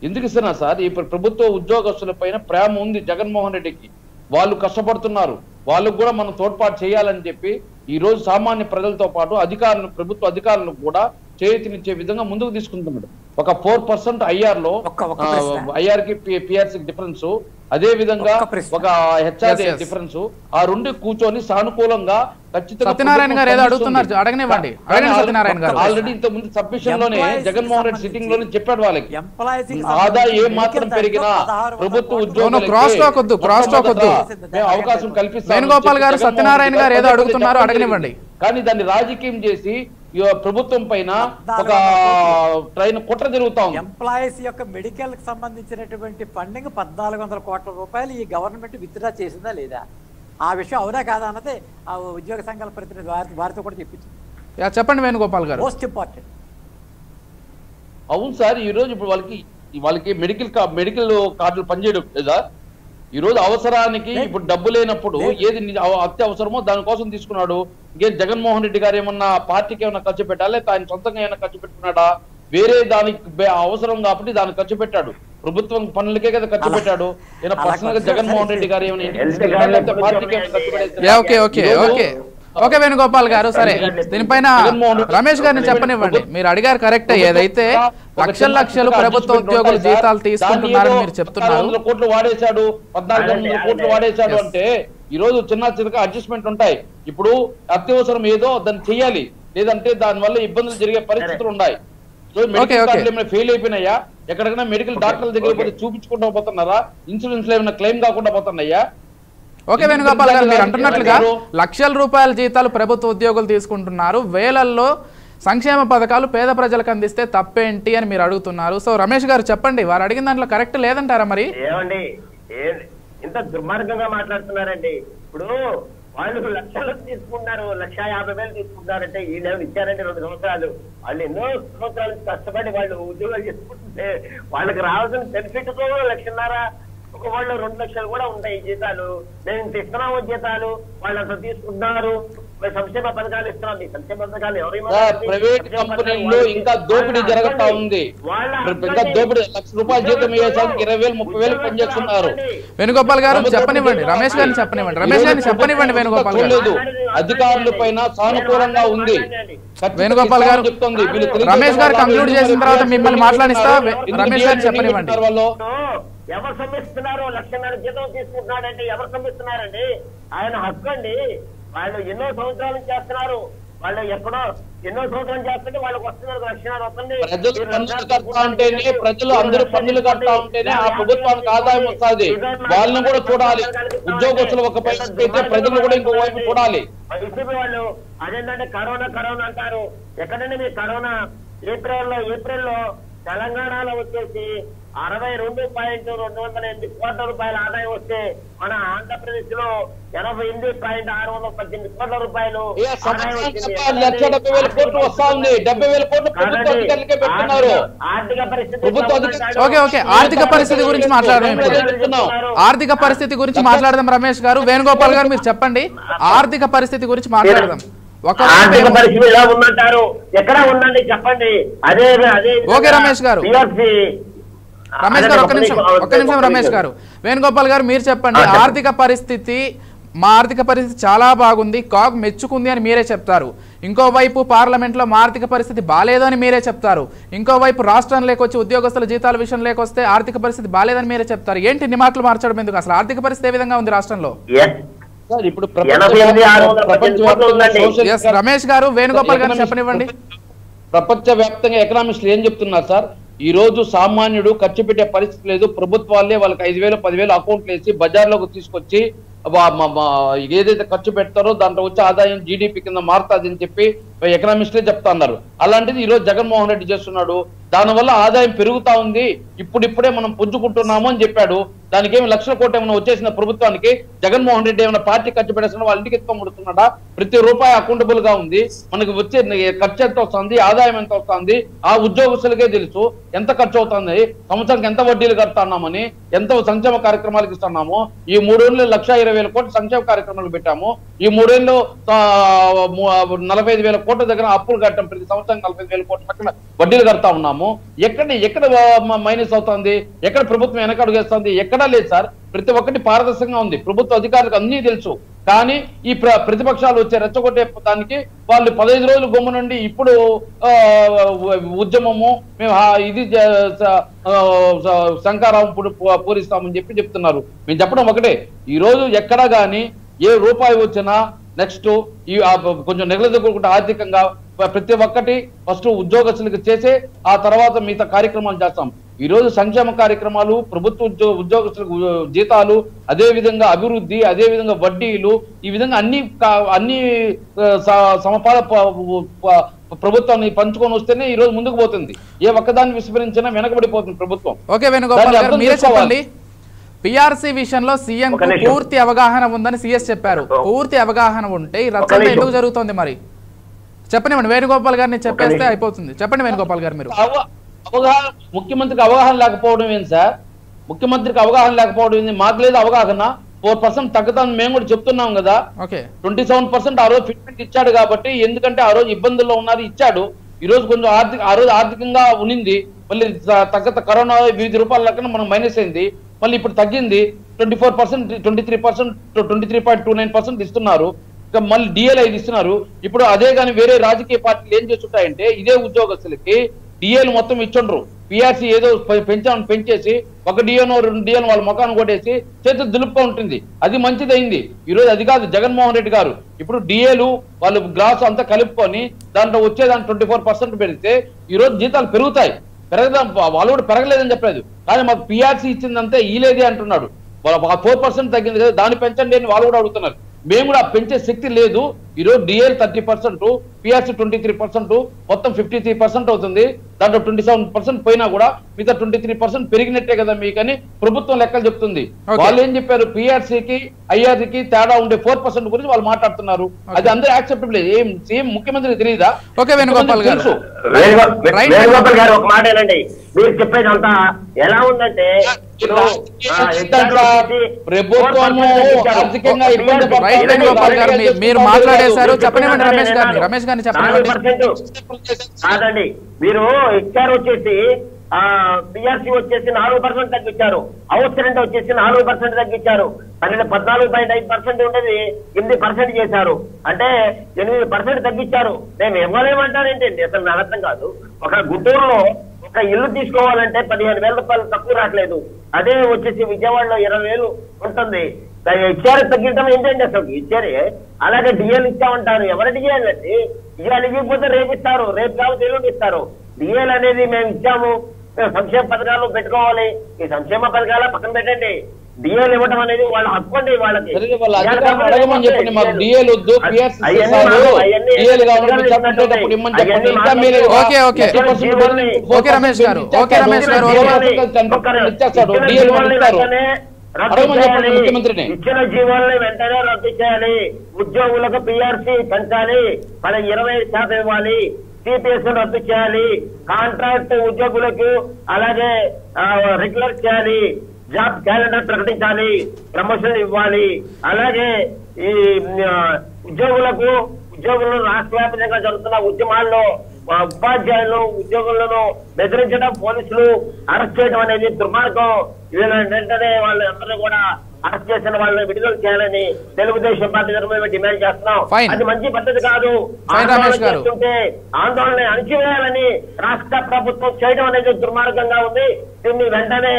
ఎందుకు ఇస్తున్నారు సార్? ఈ ప్రభుత్వ ఉద్యోగస్తుల పైన ప్రేమ ఉంది జగన్మోహన్ రెడ్డికి. వాళ్ళు కష్టపడుతున్నారు, వాళ్ళకు కూడా మనం తోడ్పాటు చేయాలని చెప్పి ఈ రోజు సామాన్య ప్రజలతో పాటు అధికారులు, ప్రభుత్వ అధికారులకు కూడా చేతినిచ్చే విధంగా ముందుకు తీసుకుంటున్నాడు. ఒక 4% ఐఆర్ లో ఐఆర్ కి పిఆర్సీ డిఫరెన్స్, అదే విధంగా ఒక హెచ్ఆర్ఏ డిఫరెన్స్, ఆ రెండు కూర్చొని సానుకూలంగా ఖచ్చితంగా సత్యనారాయణ గారు ఏదో అడుగుతున్నారు, అడగనివ్వండి. సత్యనారాయణ గారు ఆల్రెడీ ఇంత ముందు సబ్మిషన్ లోనే జగన్మోహన్ రెడ్డి సిట్టింగ్ లోనే చెప్పాడు వాళ్ళకి ఆదాయం ఏ మాత్రం పెరిగినా ప్రభుత్వ ఉద్యోగులకు అవకాశం కల్పిస్తారు. వేణుగోపాల్ గారు సత్యనారాయణ గారు ఏదో అడుగుతున్నారు, అడగనివ్వండి. కానీ దాన్ని రాజకీయం చేసి ప్రభుత్వం పైన ఒక ట్రైన్ కుట్ర జరుగుతా ఉంది. ఎంప్లాయీస్ యొక్క మెడికల్ కి సంబంధించినటువంటి ఫండింగ్ 1,400 కోట్ల రూపాయలు ఈ గవర్నమెంట్ విత్డ్రా చేసిందా లేదా? ఆ విషయం అవునా కాదా అన్నది ఆ ఉద్యోగ సంఘాల ప్రతినిధి వారితో కూడా చెప్పించింది. చెప్పండి వేణుగోపాల్ గారు. Most important. అవును సార్, ఈ రోజు ఇప్పుడు వాళ్ళకి మెడికల్ కార్డులు పనిచేయడం లేదా? ఈ రోజు అవసరానికి ఇప్పుడు డబ్బు లేనప్పుడు ఏది అత్యవసరమో దానికోసం తీసుకున్నాడు. ఇంకేం జగన్మోహన్ రెడ్డి గారు ఏమన్నా పార్టీకి ఏమన్నా ఖర్చు పెట్టాలి, ఆయన సొంతంగా ఏమైనా ఖర్చు పెట్టుకున్నాడా? వేరే దానికి అవసరం కాబట్టి దానికి ఖర్చు పెట్టాడు. ప్రభుత్వం పనులకే కదా ఖర్చు పెట్టాడు. పర్సనల్ గా జగన్మోహన్ రెడ్డి గారు ఏమైనా పార్టీకి ఖర్చు ఓకే వేణుగోపాల్ గారు, సరే దీనిపైన రమేష్ గారిని చెప్పనివ్వండి. మీరు అడిగారు కరెక్ట్. ఏదైతే లక్షలు ప్రభుత్వ ఉద్యోగులు జీతాలు తీసుకుంటున్నారని మీరు చెప్తున్నారు, 1,400 కోట్లు వాడేశాడు, 1,400 కోట్లు వాడేశాడు అంటే ఈ రోజు చిన్న అడ్జస్ట్మెంట్ ఉంటాయి. ఇప్పుడు అత్యవసరం ఏదో దాన్ని చెయ్యాలి, లేదంటే దాని వల్ల ఇబ్బందులు జరిగే పరిస్థితులు ఉన్నాయి. ఫెయిల్ అయిపోయినాయా? ఎక్కడికైనా మెడికల్ డాక్టర్ల దగ్గర పోతే చూపించుకుంటూ పోతున్నారా? ఇన్సూరెన్స్ లో ఏమైనా క్లెయిమ్ కాకుండా పోతున్నాయా? ఓకే వేణుగోపాల్ గారు, మీరు అంటున్నట్లుగా లక్షల రూపాయల జీతాలు ప్రభుత్వ ఉద్యోగులు తీసుకుంటున్నారు, వేలల్లో సంక్షేమ పథకాలు పేద ప్రజలకు అందిస్తే తప్పేంటి అని మీరు అడుగుతున్నారు. సో రమేష్ గారు చెప్పండి, వారు అడిగిన దాంట్లో కరెక్ట్ లేదంటారా? మరి ఏమండి ఇంత దుర్మార్గంగా మాట్లాడుతున్నారండి. ఇప్పుడు వాళ్ళు లక్షలు తీసుకున్నారు, 1,50,000 తీసుకుంటారంటే వీళ్ళు ఇచ్చారంటే 2 సంవత్సరాలు. వాళ్ళు ఎన్నో సంవత్సరాలు కష్టపడి వాళ్ళు ఉద్యోగాలు చేసుకుంటుంటే వాళ్ళకి రావాల్సిన బెనిఫిట్ తో 1,00,000 వాళ్ళు 2 లక్షలు కూడా ఉంటాయి జీతాలు. మేము ఇంత ఇస్తున్నాము జీతాలు, వాళ్ళు అంత తీసుకుంటున్నారు, సంక్షేమ పథకాలు ఇస్తున్నాం. ఈ సంక్షేమ పథకాలు ప్రైవేట్ కంపెనీల్లో ఇంకా దోపిడీ జరుగుతా ఉంది. ఇంకా దోపిడీ, 1,00,000 రూపాయల జీతం ఇవ్వడానికి 20,000 30,000 పనిచేస్తున్నారు. వేణుగోపాల్ గారు చెప్పనివ్వండి, రమేష్ గారిని చెప్పనివ్వండి. వేణుగోపాల్ గారు అధికారుల పైన సానుకూలంగా ఉంది. వేణుగోపాల్ గారు చెప్తుంది. రమేష్ గారు కంక్లూడ్ చేసిన తర్వాత మిమ్మల్ని మాట్లాడిస్తా. రమేష్ గారిని చెప్పనివ్వండి. ఎవరు సమ్మిస్తున్నారు? 1,00,000 జీతం తీసుకుంటున్నాడంటే ఎవరు సమ్మిస్తున్నారండి? ఆయన హక్కు అండి. వాళ్ళు ఎన్నో సంవత్సరాలు చేస్తున్నారు, వాళ్ళు ఎక్కడో ఎన్నో సంవత్సరాలు చేస్తుంటే వాళ్ళకి వస్తున్నారు 1,00,000 వస్తుంది. ప్రజలు పన్నులు కడతా ఉంటేనే, ప్రజలు అందరూ పన్నులు కడతా ఉంటేనే ఆ ప్రభుత్వానికి ఆదాయం వస్తుంది. వాళ్ళని కూడా చూడాలి. ఉద్యోగస్తులు ఒక పైన అయితే ప్రజలు కూడా ఇంకో వైపు చూడాలి. వైసీపీ వాళ్ళు అదేంటంటే కరోనా అంటారు. ఎక్కడంటే మీ కరోనా ఏప్రిల్లో తెలంగాణలో వచ్చేసి 62.208 కోట్ల రూపాయల ఆదాయం వస్తే మన ఆంధ్రప్రదేశ్ లో 88.618 కోట్ల రూపాయలు ఆర్థిక పరిస్థితి గురించి మాట్లాడదాం. రమేష్ గారు, వేణుగోపాల్ గారు మీరు చెప్పండి, ఆర్థిక పరిస్థితి గురించి మాట్లాడదాం. ఆర్థిక పరిస్థితి ఎలా ఉందంటారు? ఎక్కడ ఉందండి చెప్పండి. అదే ఓకే రమేష్ గారు, రమేష్ గారు ఒక్క నిమిషం రమేష్ గారు. వేణుగోపాల్ గారు మీరు చెప్పండి, ఆర్థిక పరిస్థితి మా ఆర్థిక పరిస్థితి చాలా బాగుంది, కాగ్ మెచ్చుకుంది అని మీరే చెప్తారు. ఇంకోవైపు పార్లమెంట్లో మా ఆర్థిక పరిస్థితి బాలేదని మీరే చెప్తారు. ఇంకోవైపు రాష్ట్రంలోకి వచ్చి ఉద్యోగస్తుల జీతాల విషయం లేకొస్తే ఆర్థిక పరిస్థితి బాలేదని మీరే చెప్తారు. ఏంటి ఇన్ని మాటలు మార్చడం ఎందుకు? అసలు ఆర్థిక పరిస్థితి ఏ విధంగా ఉంది రాష్ట్రంలో? ఇప్పుడు రమేష్ గారు వేణుగోపాల్ గారు చెప్పనివ్వండి. ప్రపంచవ్యాప్తంగా ఎకనామిస్టులు ఏం చెప్తున్నారు సార్? ఈ రోజు సామాన్యుడు ఖర్చు పెట్టే పరిస్థితి లేదు. ప్రభుత్వాలే వాళ్ళకి 5,000 10,000 అకౌంట్లు వేసి బజార్లోకి తీసుకొచ్చి ఏదైతే ఖర్చు పెడతారో దాంట్లో వచ్చే ఆదాయం జీడిపి కింద మారుతుంది అని చెప్పి ఎకనామిస్టులే చెప్తా ఉన్నారు. అలాంటిది ఈ రోజు జగన్మోహన్ రెడ్డి చేస్తున్నాడు. దానివల్ల ఆదాయం పెరుగుతా ఉంది, ఇప్పుడిప్పుడే మనం పుంజుకుంటున్నాము అని చెప్పాడు. దానికి ఏమి లక్షల కోట్లు ఏమైనా వచ్చేసిన ప్రభుత్వానికి? జగన్మోహన్ రెడ్డి ఏమైనా పార్టీ ఖర్చు పెట్టేసిన వాళ్ళ ఇంటికి ఎత్తుకొముడుతున్నాడా? ప్రతి రూపాయి అకౌంటబుల్ గా ఉంది. మనకు వచ్చే ఖర్చు ఎంత వస్తుంది, ఆదాయం ఎంత వస్తుంది ఆ ఉద్యోగస్తులకే తెలుసు. ఎంత ఖర్చు అవుతుంది, సంవత్సరానికి ఎంత వడ్డీలు కడుతున్నామని, ఎంత సంక్షేమ కార్యక్రమాలకు ఇస్తున్నాము. ఈ 3 ఏళ్ళు 1,20,000 కోట్లు సంక్షేమ కార్యక్రమాలు పెట్టాము. ఈ 3 ఏళ్ళు 45,000 కోట్ల దగ్గర అప్పులు కట్టాం. ప్రతి సంవత్సరం 45,000 కోట్ల పక్కన వడ్డీలు కడతా ఉన్నాము. ఎక్కడ మైనస్ అవుతుంది, ఎక్కడ ప్రభుత్వం వెనకడుగేస్తుంది? ఎక్కడా లేదు సార్. ప్రతి ఒక్కటి పారదర్శకంగా ఉంది. ప్రభుత్వ అధికారులకు అన్నీ తెలుసు. కానీ ఈ ప్రతిపక్షాలు వచ్చే రెచ్చగొట్టే దానికి వాళ్ళు 15 రోజులు గొమ్ము నుండి ఇప్పుడు ఉద్యమము మేము ఇది శంకారావం పూరిస్తామని చెప్తున్నారు. మేము చెప్పడం ఒకటే, ఈ రోజు ఎక్కడా గానీ ఏ రూపాయి వచ్చినా నెక్స్ట్ ఈ కొంచెం నిలదొక్కుంటే ఆర్థికంగా ప్రతి ఒక్కటి ఫస్ట్ ఉద్యోగస్తులకు చేసే ఆ తర్వాత మిగతా కార్యక్రమాలు చేస్తాం. ఈ రోజు సంక్షేమ కార్యక్రమాలు, ప్రభుత్వ ఉద్యోగస్తులకు జీతాలు, అదే విధంగా అభివృద్ధి, అదే విధంగా వడ్డీలు, ఈ విధంగా అన్ని సమపాల ప్రభుత్వాన్ని పంచుకొని వస్తేనే ఈ రోజు ముందుకు పోతుంది. ఏ ఒక్కదాన్ని విస్మరించినా వెనకబడిపోతుంది ప్రభుత్వం. ఓకే వేణుగోపాల్ గారు మీరే చెప్పండి. పిఆర్సీ విషయంలో సీఎం పూర్తి అవగాహన ఉందని సీఎస్ చెప్పారు. పూర్తి అవగాహన ఉంటే ఈ రచ్చన ఎందుకు జరుగుతోంది మరి? చెప్పండి వేణుగోపాల్ గారిని చెప్పేస్తే అయిపోతుంది. చెప్పండి వేణుగోపాల్ గారు. మీరు ముఖ్యమంత్రికి అవగాహన లేకపోవడం ఏంటి సార్? ముఖ్యమంత్రికి అవగాహన లేకపోవడం ఏంది? మాకు లేదు అవగాహన. 4% తగ్గుతాను మేము కూడా చెప్తున్నాం కదా. 27% ఆ రోజు ఫిట్మెంట్ ఇచ్చాడు కాబట్టి, ఎందుకంటే ఆ రోజు ఇబ్బందుల్లో ఉన్నారు ఇచ్చాడు. ఈ రోజు కొంచెం ఆ రోజు ఆర్థికంగా ఉన్నింది. మళ్ళీ కరోనా వివిధ రూపాయల లెక్కన మనం మైనస్ అయింది. మళ్ళీ ఇప్పుడు తగ్గింది. 24%, 23%, 23.29% ఇస్తున్నారు. మళ్ళీ డిఎల్ 5 ఇస్తున్నారు. ఇప్పుడు అదే కానీ వేరే రాజకీయ పార్టీలు ఏం చేస్తుంటాయంటే ఇదే ఉద్యోగస్తులకి డిఏలు మొత్తం ఇచ్చుండ్రు. పిఆర్సీ ఏదో పెంచేసి 1 డిఏనో 2 డిఏను వాళ్ళ ముఖాన్ని కొట్టేసి చేతులు దులుపుగా ఉంటుంది. అది మంచిదైంది. ఈ రోజు అది కాదు జగన్మోహన్ రెడ్డి గారు. ఇప్పుడు డిఏలు వాళ్ళు గ్రాస్ అంతా కలుపుకొని దాంట్లో వచ్చేదాన్ని 24% పెరిగితే ఈ రోజు జీతాలు పెరుగుతాయి. పెరగదాం, వాళ్ళు కూడా పెరగలేదని చెప్పలేదు. కానీ మాకు పిఆర్సీ ఇచ్చిందంటే ఈలేదే అంటున్నాడు. 4% తగ్గింది కదా, దాన్ని పెంచండి అని వాళ్ళు కూడా అడుగుతున్నారు. మేము కూడా పెంచే శక్తి లేదు. ఈరోజు డిఎల్ 30%, పిఆర్సీ 23%, మొత్తం 53% అవుతుంది. దాంట్లో 27% పోయినా కూడా మిగతా 23% పెరిగినట్టే కదా మీకని ప్రభుత్వం లెక్కలు చెప్తుంది. వాళ్ళు ఏం చెప్పారు? పిఆర్సీకి ఐఆర్సీకి తేడా ఉండే 4% గురించి వాళ్ళు మాట్లాడుతున్నారు. అది అందరూ యాక్సెప్టబుల్. ఏం ముఖ్యమంత్రికి తెలియదా? వేణుగోపాల్ గారు ఒక మాట ఏనండి, మీరు చెప్పేది అంతా ఎలా ఉందంటే ప్రభుత్వము ఆర్థికంగా ఇబ్బంది మీరు మాట్లాడేశారు. చెప్పనివ్వండి రమేష్ గారిని చెప్పండి. కాదండి, మీరు ఇచ్చారు వచ్చేసి పిఆర్సీ వచ్చేసి 4% తగ్గించారు. హౌస్ రెంట్ వచ్చేసి 4% తగ్గించారు. 14.5% ఉండేది 8% చేశారు. అంటే 8% తగ్గించారు. మేము ఇవ్వలేమంటారేంటండి? అసలు నాకు అర్థం కాదు. ఒక గుంటూరులో ఒక ఇల్లు తీసుకోవాలంటే 15,000 రూపాయలు తక్కువ రావట్లేదు. అదే వచ్చేసి విజయవాడలో 20,000 ఉంటుంది. ఇచ్చారు తగ్గించడం ఏంటండి అసలు? ఇచ్చారే. అలాగే డిఎల్ ఇచ్చామంటారు. ఎవరు డిఎల్ అండి? ఇవాళ ఇవ్వకపోతే రేపు ఇస్తారు, రేపు కాబట్టి ఎల్లుండి ఇస్తారు. డిఎల్ అనేది మేము ఇచ్చాము, మేము సంక్షేమ పథకాలు పెట్టుకోవాలి. ఈ సంక్షేమ పథకాల పక్కన పెట్టండి. డిఎల్ ఇవ్వడం అనేది వాళ్ళ హక్కు అండి. వాళ్ళకి ఇచ్చిన జీవోల్ని వెంటనే రద్దు చేయాలి. ఉద్యోగులకు పిఆర్సీ పెంచాలి, 20% ఇవ్వాలి. సిపిఎస్ రద్దు చేయాలి. కాంట్రాక్ట్ ఉద్యోగులకు అలాగే రెగ్యులర్ చేయాలి. జాబ్ క్యాలెండర్ ప్రకటించాలి. ప్రమోషన్ ఇవ్వాలి. అలాగే ఈ ఉద్యోగులను రాష్ట్ర వ్యాప్తంగా జరుగుతున్న ఉద్యమాల్లో ఉపాధ్యాయులు ఉద్యోగులను బెదిరించడం, పోలీసులు అరెస్ట్ చేయడం అనేది దుర్మార్గం. వీళ్ళని వెంటనే వాళ్ళందరూ కూడా అరెస్ట్ చేసిన వాళ్ళని విడుదల చేయాలని తెలుగుదేశం పార్టీ తరఫున డిమాండ్ చేస్తున్నాం. అది మంచి పద్ధతి కాదు. ఆందోళన చేస్తుంటే ఆందోళన అణచివేయాలని రాష్ట్ర ప్రభుత్వం చేయడం అనేది దుర్మార్గంగా ఉంది. దీన్ని వెంటనే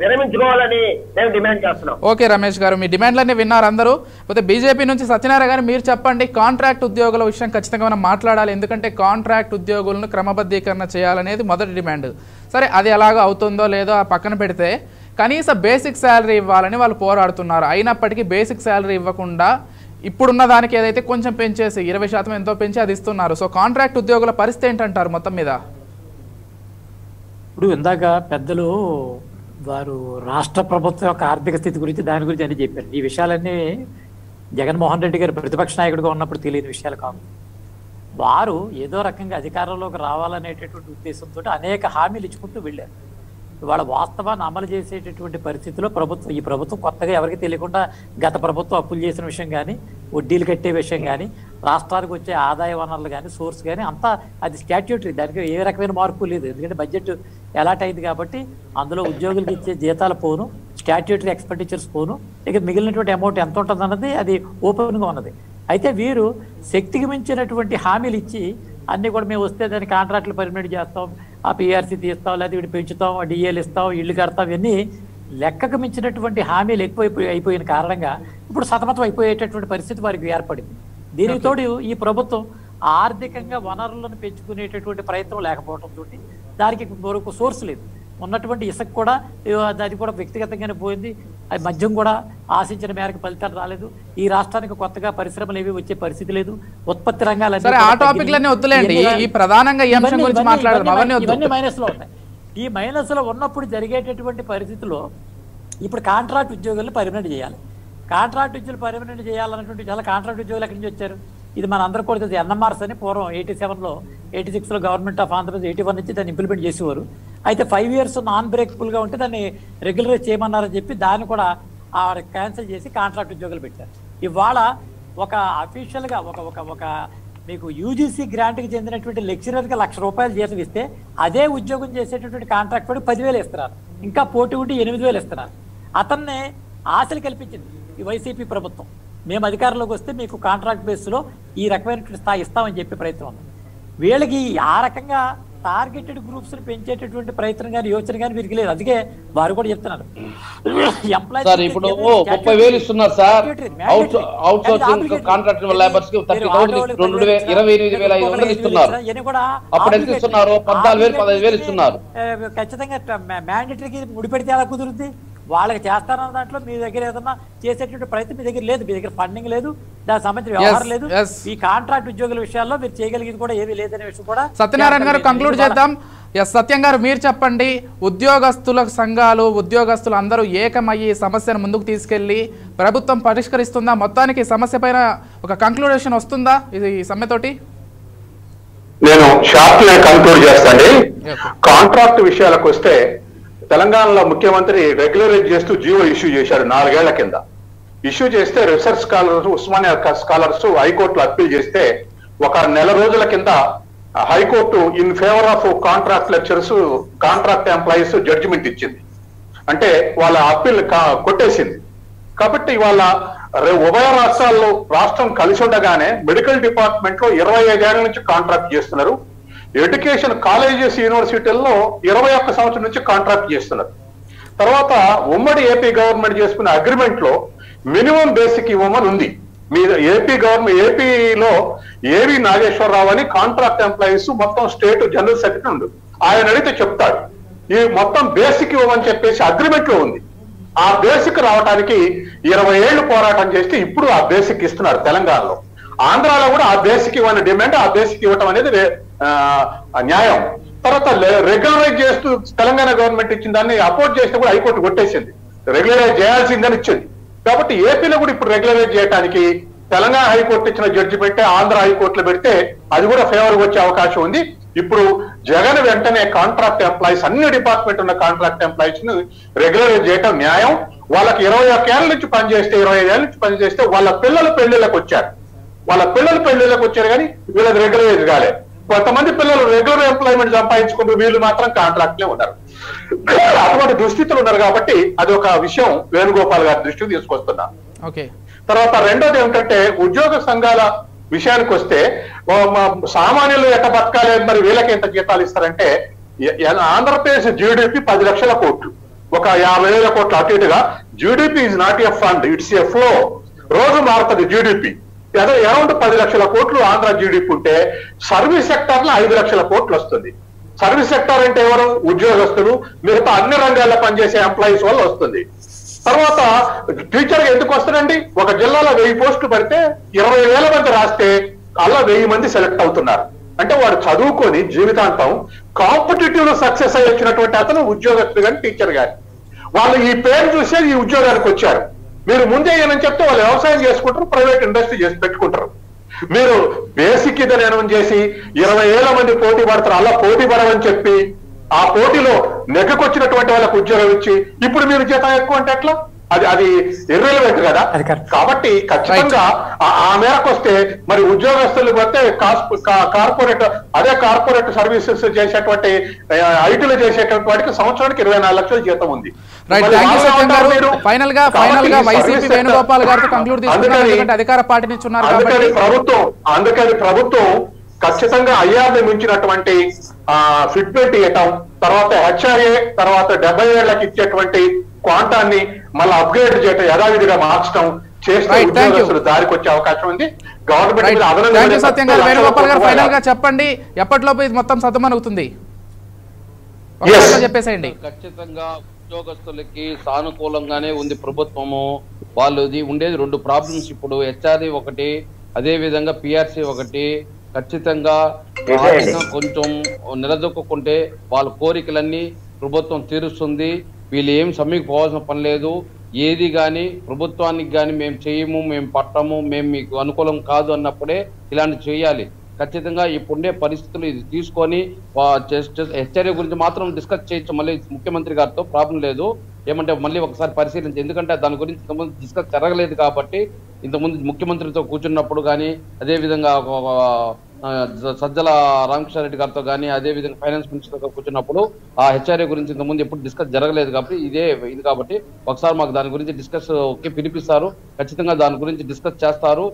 విరమించుకోవాలని మేము డిమాండ్ చేస్తున్నాం. ఓకే రమేష్ గారు, మీ డిమాండ్లన్నీ విన్నారు అందరూ. పోతే బీజేపీ నుంచి సత్యనారాయణ గారు మీరు చెప్పండి, కాంట్రాక్ట్ ఉద్యోగుల విషయం ఖచ్చితంగా మనం మాట్లాడాలి. ఎందుకంటే కాంట్రాక్ట్ ఉద్యోగులను క్రమబద్ధీకరణ చేయాలనేది మొదటి డిమాండ్. సరే, అది ఎలాగో అవుతుందో లేదో ఆ పక్కన పెడితే కనీస బేసిక్ శాలరీ ఇవ్వాలని వాళ్ళు పోరాడుతున్నారు. అయినప్పటికీ బేసిక్ శాలరీ ఇవ్వకుండా ఇప్పుడున్న దానికి ఏదైతే కొంచెం పెంచేసి 20% ఎంతో పెంచి అది ఇస్తున్నారు. సో కాంట్రాక్ట్ ఉద్యోగుల పరిస్థితి ఏంటంటారు మొత్తం మీద? ఇప్పుడు ఇందాక పెద్దలు వారు రాష్ట్ర ప్రభుత్వం యొక్క ఆర్థిక స్థితి గురించి దాని గురించి అని చెప్పారు. ఈ విషయాలన్నీ జగన్మోహన్ రెడ్డి గారు ప్రతిపక్ష నాయకుడిగా ఉన్నప్పుడు తెలియని విషయాలు కాదు. వారు ఏదో రకంగా అధికారంలోకి రావాలనేటటువంటి ఉద్దేశంతో అనేక హామీలు ఇచ్చుకుంటూ వెళ్ళారు. ఇవాళ వాస్తవాన్ని అమలు చేసేటటువంటి పరిస్థితిలో ఈ ప్రభుత్వం కొత్తగా ఎవరికి తెలియకుండా గత ప్రభుత్వం అప్పులు చేసిన విషయం కానీ, వడ్డీలు కట్టే విషయం కానీ, రాష్ట్రానికి వచ్చే ఆదాయ వనరులు కానీ, సోర్స్ కానీ అంతా అది స్టాట్యూటరీ, దానికి ఏ రకమైన మార్పు లేదు. ఎందుకంటే బడ్జెట్ ఎలాట్ అయింది కాబట్టి అందులో ఉద్యోగులకు ఇచ్చే జీతాలు పోను, స్టాట్యూటరీ ఎక్స్పెండిచర్స్ పోను, ఇక మిగిలినటువంటి అమౌంట్ ఎంత ఉంటుంది అన్నది అది ఓపెన్గా ఉన్నది. అయితే వీరు శక్తికి మించినటువంటి హామీలు ఇచ్చి అన్నీ కూడా మేము వస్తే దాన్ని కాంట్రాక్టులు పర్మినెంట్ చేస్తాం, ఆ పీఆర్సీ తీస్తాం, లేదా వీడు పెంచుతాం, డిఏలు ఇస్తాం, ఇళ్ళు కడతాం, ఇవన్నీ లెక్కకు మించినటువంటి హామీలు అయిపోయిన కారణంగా ఇప్పుడు సతమతం అయిపోయేటటువంటి పరిస్థితి వారికి ఏర్పడింది. దీనికి తోడు ఈ ప్రభుత్వం ఆర్థికంగా వనరులను పెంచుకునేటటువంటి ప్రయత్నం లేకపోవడంతో దానికి మరొక సోర్స్ లేదు. ఉన్నటువంటి ఇసుక కూడా అది కూడా వ్యక్తిగతంగానే పోయింది. అది మద్యం కూడా ఆశించిన మేరకు ఫలితాలు రాలేదు. ఈ రాష్ట్రానికి కొత్తగా పరిశ్రమలు ఏవి వచ్చే పరిస్థితి లేదు. ఉత్పత్తి రంగాలు ఇవన్నీ మైనస్ లో ఉంటాయి. ఈ మైనస్ లో ఉన్నప్పుడు జరిగేటటువంటి పరిస్థితిలో ఇప్పుడు కాంట్రాక్ట్ ఉద్యోగులను పర్మనెంట్ చేయాలి. కాంట్రాక్ట్ ఉద్యోగులు పర్మనెంట్ చేయాలన్నటువంటి చాలా కాంట్రాక్ట్ ఉద్యోగులు ఎక్కడి నుంచి వచ్చారు? ఇది మన అందరూ కూడా తెలుసు. ఎన్ఎంఆర్స్ అని పూర్వం 87లో 86లో గవర్నమెంట్ ఆఫ్ ఆంధ్రప్రదేశ్ 81 నుంచి దాన్ని ఇంప్లిమెంట్ చేసేవారు. అయితే 5 years నాన్ బ్రేకబుల్గా ఉంటే దాన్ని రెగ్యులరైజ్ చేయమన్నారని చెప్పి దాన్ని కూడా క్యాన్సిల్ చేసి కాంట్రాక్ట్ ఉద్యోగులు పెట్టారు. ఇవాళ ఒక అఫీషియల్గా ఒక మీకు యూజీసీ గ్రాంట్కి చెందినటువంటి లెక్చరర్కి ₹1,00,000 జీతం ఇస్తే అదే ఉద్యోగం చేసేటటువంటి కాంట్రాక్ట్ వాడికి 10,000 ఇస్తున్నారు. ఇంకా పోటీ ఉంటే 8,000 ఇస్తున్నారు. అతన్ని ఆశలు కల్పించింది ఈ వైసీపీ ప్రభుత్వం. మేము అధికారంలోకి వస్తే మీకు కాంట్రాక్ట్ బేస్లో ఈ రకమైనటువంటి స్థాయి ఇస్తామని చెప్పే ప్రయత్నం ఉంది. వీళ్ళకి ఆ రకంగా టార్గెటెడ్ గ్రూప్స్ పెంచేటటువంటి ప్రయత్నం కానీ యోచన కానీ వీరికి లేదు. అందుకే వారు కూడా చెప్తున్నారు ఇప్పుడు 30,000 ఇస్తున్నారు sir out sourcing contract labours కి 28,500 ఇస్తున్నారు. అప్పుడు ఎంత ఇస్తున్నారు? 14,000 15,000 ఇస్తున్నారు. ఖచ్చితంగా మ్యాండేటరీకి ముడిపెడితే ఎలా కుదురుద్ది? వాళ్ళకి చేస్తారన్న దాంట్లో మీ దగ్గర ఏదన్నా చేసేటువంటి ప్రయత్నం మీ దగ్గర లేదు. మీ దగ్గర ఫండింగ్ లేదు, దానికి సంబంధించిన వ్యవహారం లేదు. ఈ కాంట్రాక్ట్ ఉద్యోగుల విషయాల్లో మీరు చేయగలిగింది కూడా ఏమీ లేదనే విషయం కూడా సత్యనారాయణ గారు కంక్లూడ్ చేద్దాం. సత్యం గారు మీరు చెప్పండి, ఉద్యోగస్తుల సంఘాలు ఉద్యోగస్తులు అందరూ ఏకమయ్యి సమస్యను ముందుకు తీసుకెళ్లి ప్రభుత్వం పరిష్కరిస్తుందా? మొత్తానికి సమస్య పైన ఒక కంక్లూడేషన్ వస్తుందా ఈ సమ్మెతోటి? నేను షార్ట్ కంక్లూడ్ చేస్తాండి. కాంట్రాక్ట్ విషయాలకు వస్తే తెలంగాణలో ముఖ్యమంత్రి రెగ్యులరైజ్ చేస్తూ జీవో ఇష్యూ చేశారు 4 ఏళ్ల కింద. ఇష్యూ చేస్తే రీసెర్చ్ స్కాలర్స్, ఉస్మానియా స్కాలర్స్ హైకోర్టులో అప్పీల్ చేస్తే ఒక నెల రోజుల కింద high court in favour of contract lecturers, contract employees judgement ఇచ్చింది. అంటే వాళ్ళ అప్పీల్ కొట్టేసింది. కాబట్టి వాళ్ళ ఉభయ రాష్ట్రాల్లో రాష్ట్రం కలిసి ఉండగానే మెడికల్ డిపార్ట్మెంట్ లో 25 ఏళ్ల నుంచి కాంట్రాక్ట్ చేస్తున్నారు. ఎడ్యుకేషన్ కాలేజెస్ యూనివర్సిటీల్లో 21 సంవత్సరం నుంచి కాంట్రాక్ట్ చేస్తున్నారు. తర్వాత ఉమ్మడి ఏపీ గవర్నమెంట్ చేసుకున్న అగ్రిమెంట్ లో మినిమం బేసిక్ ఇవ్వమని ఉంది. మీ ఏపీలో ఏవి నాగేశ్వరరావు అని కాంట్రాక్ట్ ఎంప్లాయీస్ మొత్తం స్టేట్ జనరల్ సెక్రటరీ ఉండు. ఆయన అడిగితే చెప్తాడు ఈ మొత్తం బేసిక్ ఇవ్వమని చెప్పేసి అగ్రిమెంట్ లో ఉంది. ఆ బేసిక్ రావడానికి 20 ఏళ్లు పోరాటం చేస్తే ఇప్పుడు ఆ బేసిక్ ఇస్తున్నారు తెలంగాణలో. ఆంధ్రాలో కూడా ఆ బేసిక్ ఇవ్వని డిమాండ్, ఆ బేసిక్ ఇవ్వటం అనేది న్యాయం. తర్వాత రెగ్యులరైజ్ చేస్తూ తెలంగాణ గవర్నమెంట్ ఇచ్చిన దాన్ని అపోజ్ చేస్తే కూడా హైకోర్టు కొట్టేసింది. రెగ్యులరైజ్ చేయాల్సిందని ఇచ్చింది. కాబట్టి ఏపీలో కూడా ఇప్పుడు రెగ్యులరైజ్ చేయడానికి తెలంగాణ హైకోర్టు ఇచ్చిన జడ్జిమెంట్ ఆంధ్ర హైకోర్టులో పెడితే అది కూడా ఫేవర్ వచ్చే అవకాశం ఉంది. ఇప్పుడు జగన్ వెంటనే కాంట్రాక్ట్ ఎంప్లాయీస్, అన్ని డిపార్ట్మెంట్ ఉన్న కాంట్రాక్ట్ ఎంప్లాయీస్ ను రెగ్యులరైజ్ చేయడం న్యాయం. వాళ్ళకి 21 ఏళ్ల నుంచి పనిచేస్తే, 25 ఏళ్ల నుంచి పనిచేస్తే వాళ్ళ పిల్లలు పెళ్లిళ్ళకి వచ్చారు. కానీ వీళ్ళకి రెగ్యులరైజ్ కాలే. కొంతమంది పిల్లలు రెగ్యులర్ ఎంప్లాయ్మెంట్ సంపాదించుకుంటూ వీళ్ళు మాత్రం కాంట్రాక్ట్లే ఉన్నారు. అటువంటి దుస్థితులు ఉన్నారు కాబట్టి అది ఒక విషయం వేణుగోపాల్ గారి దృష్టికి తీసుకొస్తున్నా. తర్వాత రెండోది ఏమిటంటే ఉద్యోగ సంఘాల విషయానికి వస్తే సామాన్యులు ఎట్ట బతకాలి, మరి వీళ్ళకి ఎంత జీతాలు ఇస్తారంటే ఆంధ్రప్రదేశ్ జీడిపి 10 లక్షల కోట్లు, ఒక 50,000 కోట్లు అటు ఇటుగా. GDP is not a fund, it's a flow. రోజు మారుతుంది జీడిపి. అరౌండ్ 10 లక్షల కోట్లు ఆంధ్ర జీడిపి ఉంటే సర్వీస్ సెక్టర్ లో 5 లక్షల కోట్లు వస్తుంది. సర్వీస్ సెక్టర్ అంటే ఎవరు? ఉద్యోగస్తులు, మిగతా అన్ని రంగాల్లో పనిచేసే ఎంప్లాయీస్ వల్ల వస్తుంది. తర్వాత టీచర్ ఎందుకు వస్తారండి? ఒక జిల్లాలో 1000 పోస్టులు పడితే 20,000 మంది రాస్తే అలా 1000 మంది సెలెక్ట్ అవుతున్నారు. అంటే వాడు చదువుకొని జీవితాంతం కాంపిటేటివ్ లో సక్సెస్ అయ్యి వచ్చినటువంటి అతను ఉద్యోగస్తులు కానీ టీచర్ కానీ వాళ్ళు ఈ పేరు చూసే ఈ ఉద్యోగానికి వచ్చారు. మీరు ముందే ఏమని చెప్తే వాళ్ళు వ్యవసాయం చేసుకుంటారు, ప్రైవేట్ ఇండస్ట్రీ చేసి పెట్టుకుంటారు. మీరు బేసిక్ ఇది అనౌన్స్ చేసి 20,000 మంది పోటీ పడతారు, అలా పోటీ పడమని చెప్పి ఆ పోటీలో నెగ్గకొచ్చినటువంటి వాళ్ళకు ఉద్యోగం ఇచ్చి ఇప్పుడు మీరు జీతం ఎక్కువ అంటే ఎట్లా? అది ఇర్రెలవెంట్ కదా. కాబట్టి ఖచ్చితంగా ఆ మేరకు వస్తే మరి ఉద్యోగస్తులు పోతే కార్పొరేట్ సర్వీసెస్ చేసేటువంటి ఐటీలు చేసేటువంటి వాటికి సంవత్సరానికి 24 లక్షల జీతం ఉంది. అందుకని ప్రభుత్వం ఖచ్చితంగా ఐఆర్ని మించినటువంటి ఫిట్మెంట్ ఇవ్వటం, తర్వాత హెచ్ఆర్ఏ, తర్వాత 70 ఏళ్లకు ఇచ్చేటువంటి క్వాంటాన్ని మళ్ళీ అప్గ్రేడ్ చేయటం, యథావిధిగా మార్చడం చేస్తే ఉద్యోగస్తులు దారికి వచ్చే అవకాశం ఉంది. గవర్నమెంట్ సత్యం గారు, వేణుగోపాల్ గారు ఫైనల్ గా చెప్పండి, ఎప్పటిలోపు ఇది మొత్తం సతమనవుతుంది చెప్పేసేయండి. ఖచ్చితంగా ఉద్యోగస్తులకి సానుకూలంగానే ఉంది ప్రభుత్వము. వాళ్ళది ఉండేది 2 ప్రాబ్లమ్స్ ఇప్పుడు, హెచ్ఆర్ఏ ఒకటి, అదే విధంగా పిఆర్సీ ఒకటి. ఖచ్చితంగా కొంచెం నిలదొక్కుంటే వాళ్ళ కోరికలన్నీ ప్రభుత్వం తీరుస్తుంది. వీళ్ళు ఏం సమ్మెకు పోవాల్సిన పని లేదు. ఏది కానీ ప్రభుత్వానికి కానీ మేము చేయము, మేము పట్టము, మేము మీకు అనుకూలం కాదు అన్నప్పుడే ఇలాంటి చేయాలి. ఖచ్చితంగా ఇప్పుడుండే పరిస్థితులు ఇది తీసుకొని హెచ్ఆర్ఏ గురించి మాత్రం డిస్కస్ చేయొచ్చు మళ్ళీ ముఖ్యమంత్రి గారితో, ప్రాబ్లం లేదు. ఏమంటే మళ్ళీ ఒకసారి పరిశీలించి, ఎందుకంటే దాని గురించి ఇంతకుముందు డిస్కస్ జరగలేదు కాబట్టి ఇంతకుముందు ముఖ్యమంత్రితో కూర్చున్నప్పుడు కానీ, అదేవిధంగా సజ్జల రామకృష్ణ రెడ్డి గారితో కానీ, అదేవిధంగా ఫైనాన్స్ మినిస్టర్తో కూర్చున్నప్పుడు ఆ హెచ్ఆర్ఏ గురించి ఇంతకుముందు ఎప్పుడు డిస్కస్ జరగలేదు కాబట్టి ఇది కాబట్టి ఒకసారి మాకు దాని గురించి డిస్కస్ పిలిపిస్తారు. ఖచ్చితంగా దాని గురించి డిస్కస్ చేస్తారు.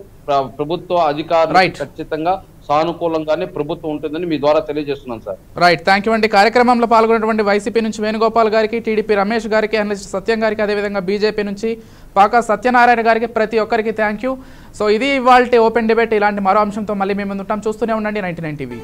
ప్రభుత్వ అధికారులు ఖచ్చితంగా సానుకూలంగానే ప్రభుత్వం ఉంటుందని మీ ద్వారా తెలియజేస్తున్నాను సార్. రైట్, థ్యాంక్ యూ అండి. కార్యక్రమంలో పాల్గొన్నటువంటి వైసీపీ నుంచి వేణుగోపాల్ గారికి, టీడీపీ రమేష్ గారికి, అనలిస్ట్ సత్యం గారికి, అదేవిధంగా బీజేపీ నుంచి పాకా సత్యనారాయణ గారికి ప్రతి ఒక్కరికి థ్యాంక్ యూ. సో ఇది ఇవాల్టి ఓపెన్ డిబేట్. ఇలాంటి మరో అంశంతో మళ్ళీ మేము ముందుంటాం. చూస్తూనే ఉండండి 99 టీవీ.